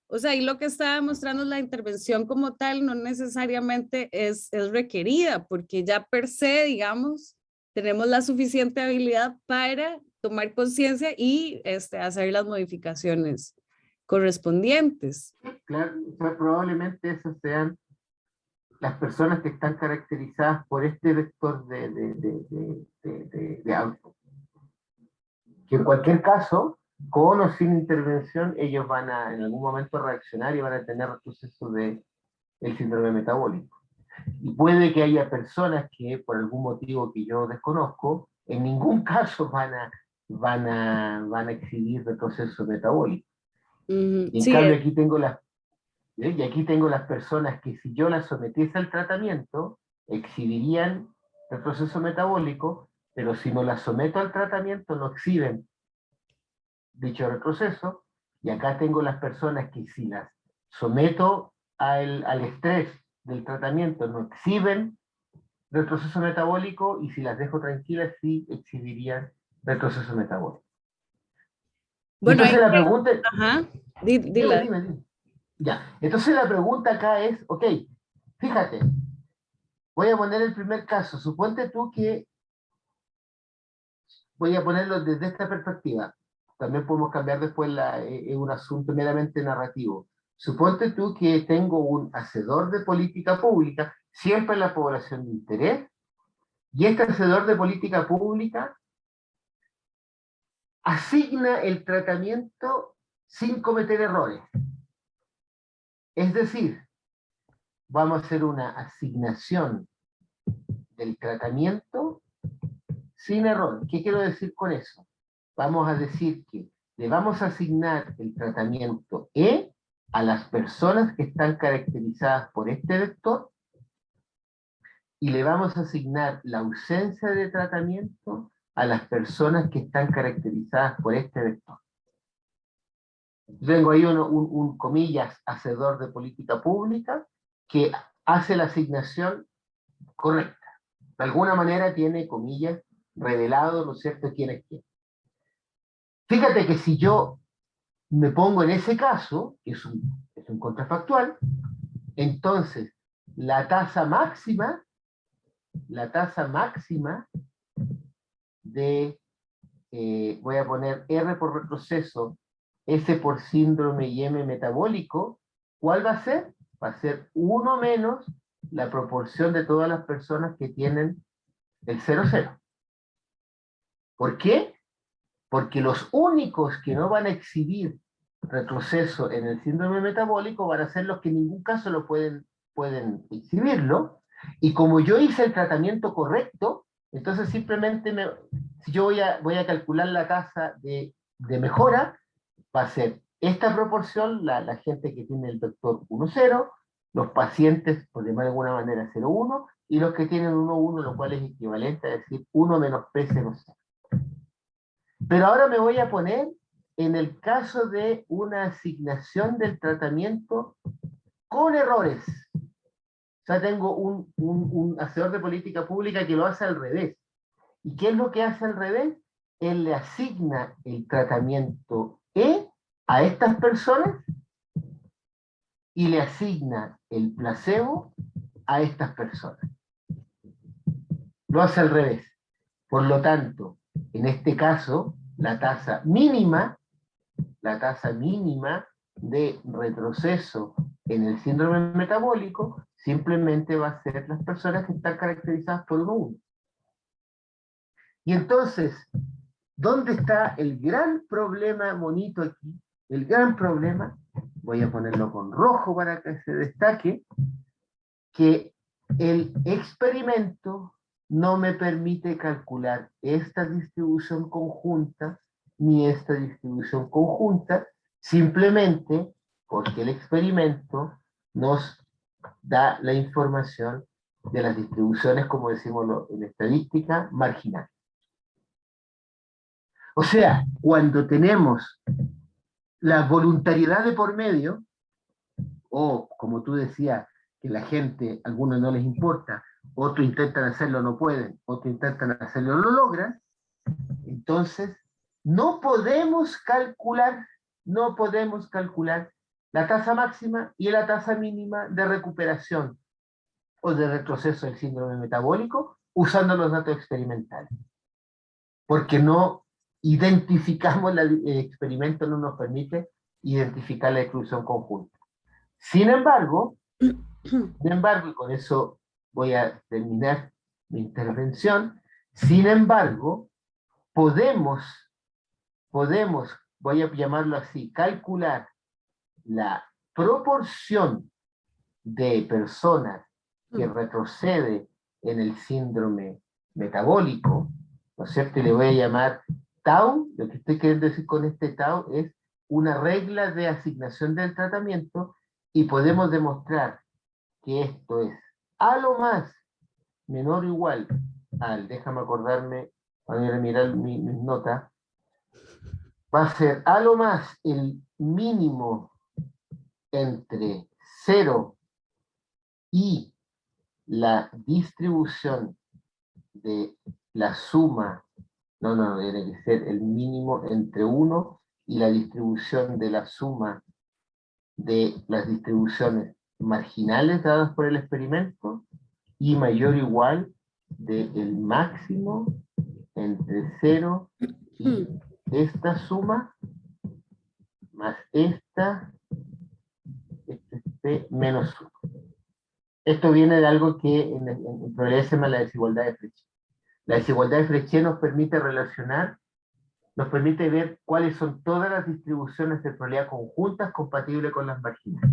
o sea, ahí lo que está demostrando es la intervención como tal, no necesariamente es requerida, porque ya per se, digamos, tenemos la suficiente habilidad para tomar conciencia y hacer las modificaciones correspondientes. Claro, o sea, probablemente esas sean las personas que están caracterizadas por este vector de auto. Que en cualquier caso, con o sin intervención, ellos van a en algún momento reaccionar y van a tener retroceso del síndrome metabólico. Y puede que haya personas que, por algún motivo que yo desconozco, en ningún caso van a exhibir retroceso metabólico. Y en Sí, cambio aquí tengo las personas que si yo las sometiese al tratamiento, exhibirían el proceso metabólico, pero si no las someto al tratamiento, no exhiben dicho retroceso. Y acá tengo las personas que si las someto al estrés del tratamiento, no exhiben retroceso metabólico, y si las dejo tranquilas, sí exhibirían retroceso metabólico. Y bueno, entonces la pregunta, ajá, dime, dila. dime, dime. Ya, entonces la pregunta acá es, ok, fíjate, voy a poner el primer caso. Suponte tú que, voy a ponerlo desde esta perspectiva. También podemos cambiar después un asunto meramente narrativo. Suponte tú que tengo un hacedor de política pública, siempre en la población de interés, y este hacedor de política pública asigna el tratamiento sin cometer errores. Es decir, vamos a hacer una asignación del tratamiento sin error. ¿Qué quiero decir con eso? Vamos a decir que le vamos a asignar el tratamiento E a las personas que están caracterizadas por este vector y le vamos a asignar la ausencia de tratamiento a las personas que están caracterizadas por este vector. Tengo ahí un comillas, hacedor de política pública que hace la asignación correcta. De alguna manera tiene, comillas, revelado, ¿no es cierto?, quién es quién. Fíjate que si yo me pongo en ese caso, que es un contrafactual, entonces la tasa máxima de, voy a poner R por retroceso, S por síndrome y M metabólico, ¿cuál va a ser? Va a ser 1 menos la proporción de todas las personas que tienen el 0,0. ¿Por qué? porque los únicos que no van a exhibir retroceso en el síndrome metabólico van a ser los que en ningún caso lo pueden exhibirlo, y como yo hice el tratamiento correcto, entonces simplemente si yo voy a calcular la tasa de mejora, va a ser esta proporción, la gente que tiene el vector 1,0, los pacientes, por llamar de alguna manera, 0,1, y los que tienen 1,1, lo cual es equivalente a decir 1 menos P0. Pero ahora me voy a poner en el caso de una asignación del tratamiento con errores. O sea, tengo un hacedor de política pública que lo hace al revés. ¿Y qué es lo que hace al revés? Él le asigna el tratamiento E a estas personas y le asigna el placebo a estas personas. Lo hace al revés. Por lo tanto, en este caso, la tasa mínima de retroceso en el síndrome metabólico simplemente va a ser las personas que están caracterizadas por 1,1. Y entonces, ¿dónde está el gran problema, monito, aquí? El gran problema, voy a ponerlo con rojo para que se destaque, que el experimento no me permite calcular esta distribución conjunta ni esta distribución conjunta, simplemente porque el experimento nos da la información de las distribuciones, como decimos en estadística, marginal. O sea, cuando tenemos la voluntariedad de por medio, o como tú decías, que la gente, a algunos no les importa, otros intentan hacerlo, no pueden, otros intentan hacerlo, no lo logran, entonces no podemos calcular la tasa máxima y la tasa mínima de recuperación o de retroceso del síndrome metabólico usando los datos experimentales. Porque no identificamos, el experimento no nos permite identificar la exclusión conjunta. Sin embargo, y con eso voy a terminar mi intervención, sin embargo, podemos, voy a llamarlo así, calcular la proporción de personas que retrocede en el síndrome metabólico, ¿no es cierto? Y le voy a llamar tau. Lo que estoy queriendo decir con este tau es una regla de asignación del tratamiento, y podemos demostrar que esto es a lo más menor o igual al, déjame acordarme, voy a mirar mis notas, va a ser a lo más el mínimo entre 0 y la distribución de la suma, no, tiene que ser el mínimo entre 1 y la distribución de la suma de las distribuciones marginales dadas por el experimento, y mayor o igual del máximo entre 0 y esta suma más esta, P menos 1. Esto viene de algo que en probabilidad se llama la desigualdad de Frechet. La desigualdad de Frechet nos permite relacionar, nos permite ver cuáles son todas las distribuciones de probabilidad conjuntas compatibles con las marginales.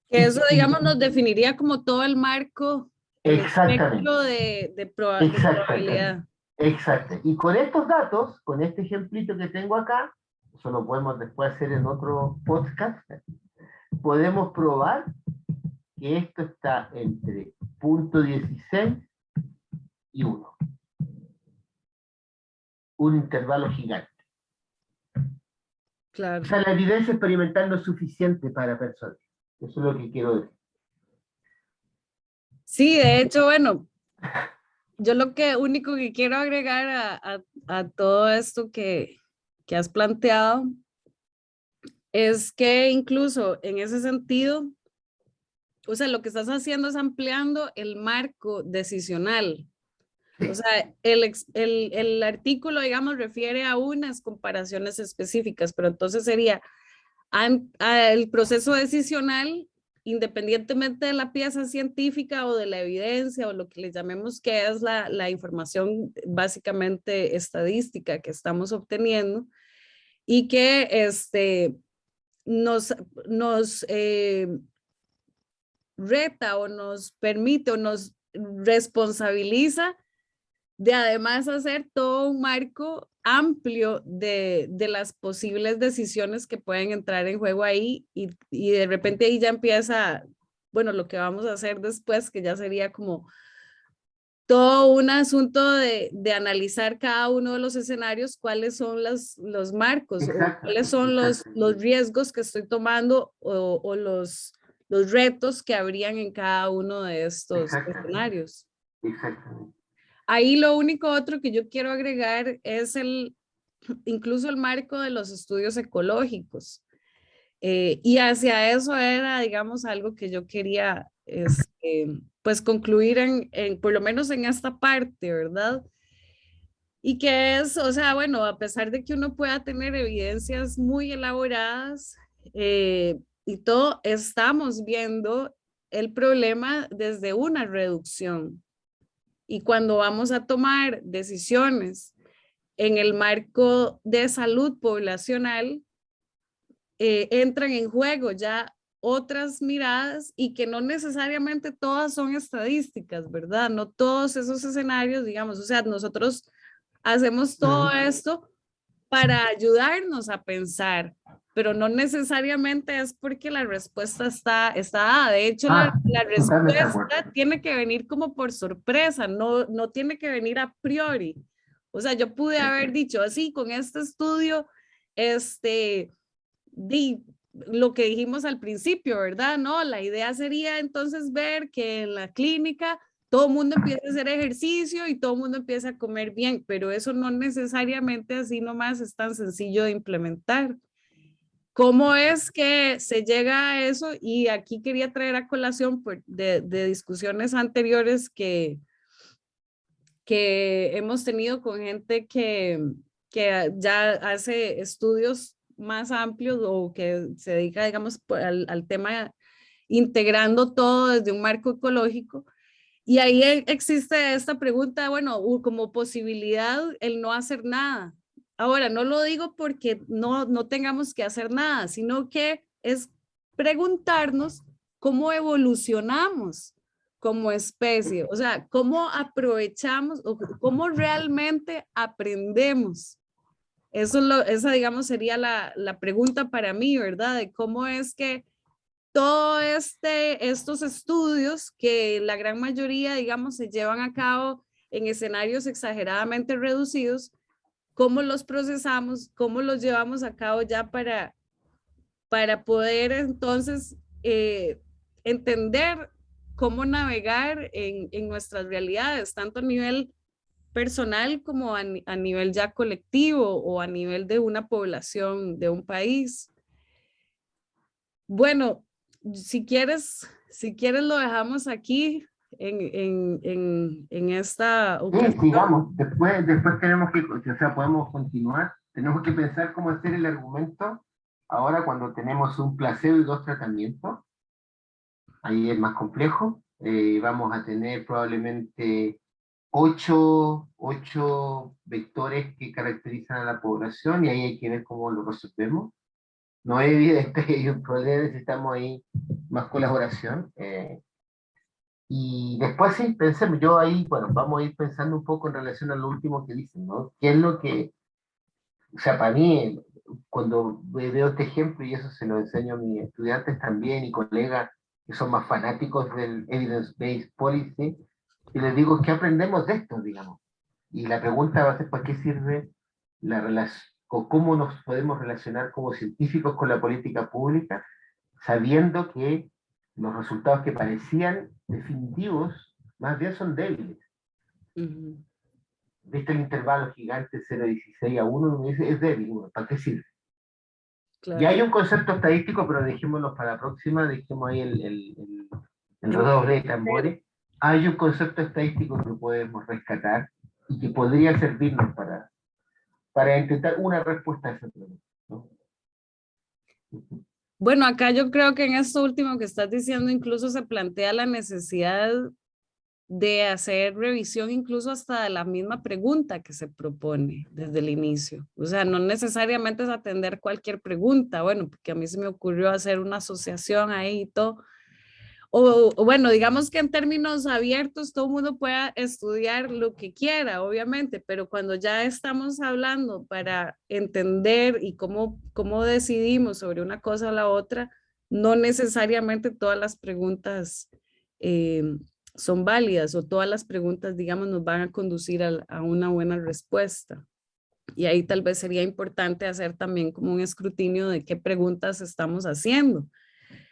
Que eso, digamos, nos definiría como todo el marco, el espectro de probabilidad. Exacto. Y con estos datos, con este ejemplito que tengo acá, eso lo podemos después hacer en otro podcast, podemos probar que esto está entre 0,16 y 1. Un intervalo gigante. Claro. O sea, la evidencia experimental no es suficiente para personas. Eso es lo que quiero decir. Sí, de hecho, bueno, yo lo único que quiero agregar a todo esto que has planteado es que incluso en ese sentido, o sea, lo que estás haciendo es ampliando el marco decisional. O sea, el artículo, digamos, refiere a unas comparaciones específicas, pero entonces sería el proceso decisional independientemente de la pieza científica o de la evidencia o lo que le llamemos que es la información básicamente estadística que estamos obteniendo y que nos reta o nos permite o nos responsabiliza de además hacer todo un marco amplio de las posibles decisiones que pueden entrar en juego ahí y de repente ahí ya empieza, bueno, lo que vamos a hacer después, que ya sería como todo un asunto de analizar cada uno de los escenarios, cuáles son los marcos o Exacto, cuáles son exacto, los riesgos que estoy tomando o los retos que habrían en cada uno de estos exactamente, escenarios. exactamente. Ahí lo único otro que yo quiero agregar es incluso el marco de los estudios ecológicos. Y hacia eso era, digamos, algo que yo quería, pues, concluir por lo menos en esta parte, ¿verdad? Y que es, o sea, bueno, a pesar de que uno pueda tener evidencias muy elaboradas y todo, estamos viendo el problema desde una reducción. Y cuando vamos a tomar decisiones en el marco de salud poblacional, entran en juego ya otras miradas y que no necesariamente todas son estadísticas, ¿verdad? No todos esos escenarios, digamos, o sea, nosotros hacemos todo esto para ayudarnos a pensar, pero no necesariamente es porque la respuesta está dada. De hecho, la Totalmente de acuerdo. respuesta tiene que venir como por sorpresa, no tiene que venir a priori. O sea, yo pude haber dicho así, con este estudio, lo que dijimos al principio, ¿verdad? No, la idea sería entonces ver que en la clínica todo el mundo empieza a hacer ejercicio y todo el mundo empieza a comer bien, pero eso no necesariamente así nomás es tan sencillo de implementar. ¿Cómo es que se llega a eso? Y aquí quería traer a colación de discusiones anteriores que hemos tenido con gente que ya hace estudios más amplios o que se dedica, digamos, al tema integrando todo desde un marco ecológico. Y ahí existe esta pregunta, bueno, como posibilidad el no hacer nada. Ahora, no lo digo porque no tengamos que hacer nada, sino que es preguntarnos cómo evolucionamos como especie, o sea, cómo aprovechamos o cómo realmente aprendemos. Esa, digamos, sería la pregunta para mí, ¿verdad? De cómo es que todos estos estudios, que la gran mayoría, digamos, se llevan a cabo en escenarios exageradamente reducidos, cómo los procesamos, cómo los llevamos a cabo ya para poder entonces entender cómo navegar en nuestras realidades, tanto a nivel personal como a nivel ya colectivo o a nivel de una población, de un país. Bueno, si quieres lo dejamos aquí en esta Sí, ocasión. sigamos. Después tenemos que, o sea, podemos continuar. Tenemos que pensar cómo hacer el argumento ahora cuando tenemos un placebo y dos tratamientos. Ahí es más complejo. Vamos a tener probablemente ocho vectores que caracterizan a la población y ahí hay que ver cómo lo resolvemos. No es evidente que hay un problema, necesitamos ahí más colaboración. Y después sí, pensemos, yo ahí, bueno, vamos a ir pensando un poco en relación a lo último que dicen, ¿no? ¿Qué es lo que, o sea, para mí, cuando veo este ejemplo, y eso se lo enseño a mis estudiantes también y colegas que son más fanáticos del evidence-based policy, y les digo, ¿qué aprendemos de esto, digamos? Y la pregunta va a ser, ¿para qué sirve la relación, o cómo nos podemos relacionar como científicos con la política pública, sabiendo que los resultados que parecían definitivos, más bien son débiles? Ujú, ¿Viste el intervalo gigante 0,16 a 1? Es débil, bueno, ¿para qué sirve? Ya claro. hay un concepto estadístico, pero dejémoslo para la próxima, dejemos ahí el En- redoble de tambores. Hay un concepto estadístico que podemos rescatar y que podría servirnos para intentar una respuesta a ese problema, ¿no? Bueno, acá yo creo que en esto último que estás diciendo incluso se plantea la necesidad de hacer revisión incluso hasta de la misma pregunta que se propone desde el inicio. O sea, no necesariamente es atender cualquier pregunta, bueno, porque a mí se me ocurrió hacer una asociación ahí y todo. O bueno, digamos que en términos abiertos todo el mundo pueda estudiar lo que quiera, obviamente, pero cuando ya estamos hablando para entender y cómo decidimos sobre una cosa o la otra, no necesariamente todas las preguntas eh, son válidas o todas las preguntas, digamos, nos van a conducir a una buena respuesta. Y ahí tal vez sería importante hacer también como un escrutinio de qué preguntas estamos haciendo.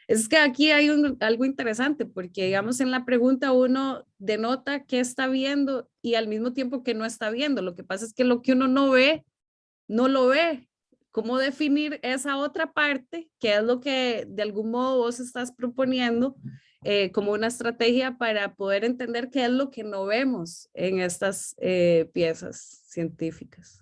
Es que aquí hay algo interesante porque, digamos, en la pregunta uno denota qué está viendo y al mismo tiempo que no está viendo. Lo que pasa es que lo que uno no ve, no lo ve. ¿Cómo definir esa otra parte, que es lo que de algún modo vos estás proponiendo como una estrategia para poder entender qué es lo que no vemos en estas piezas científicas?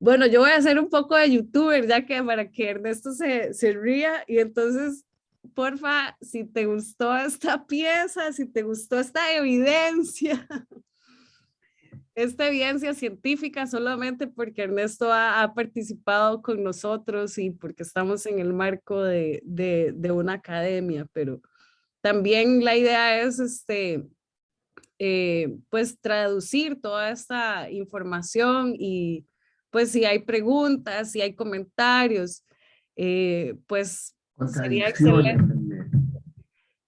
Bueno, yo voy a hacer un poco de youtuber, ya que para que Ernesto se ría. Y entonces, porfa, si te gustó esta pieza, si te gustó esta evidencia científica, solamente porque Ernesto ha participado con nosotros y porque estamos en el marco de una academia, pero también la idea es pues traducir toda esta información y pues si hay preguntas, si hay comentarios, pues sería Contradicciones excelente. también.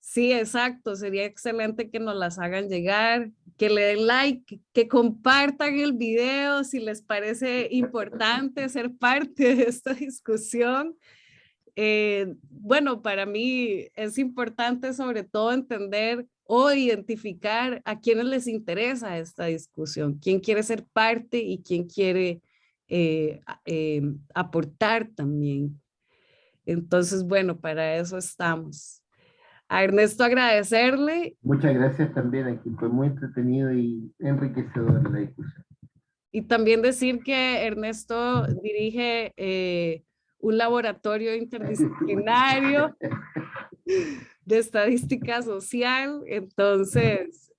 Sí, exacto, sería excelente que nos las hagan llegar, que le den like, que compartan el video si les parece importante ser parte de esta discusión. Bueno, para mí es importante sobre todo entender o identificar a quienes les interesa esta discusión, quién quiere ser parte y quién quiere aportar también. Entonces, bueno, para eso estamos. A Ernesto agradecerle Muchas gracias también, aquí fue muy entretenido y enriquecedor la discusión. y también decir que Ernesto dirige un laboratorio interdisciplinario de estadística social, entonces,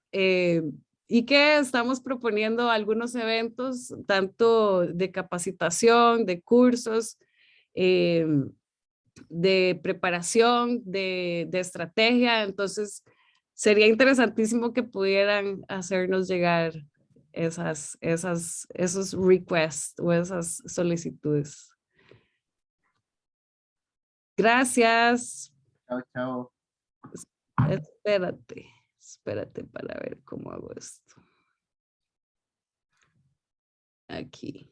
y que estamos proponiendo algunos eventos, tanto de capacitación, de cursos, eh, de preparación, de estrategia, entonces sería interesantísimo que pudieran hacernos llegar esos requests o esas solicitudes. Gracias. Chao, chao. Espérate para ver cómo hago esto. Aquí.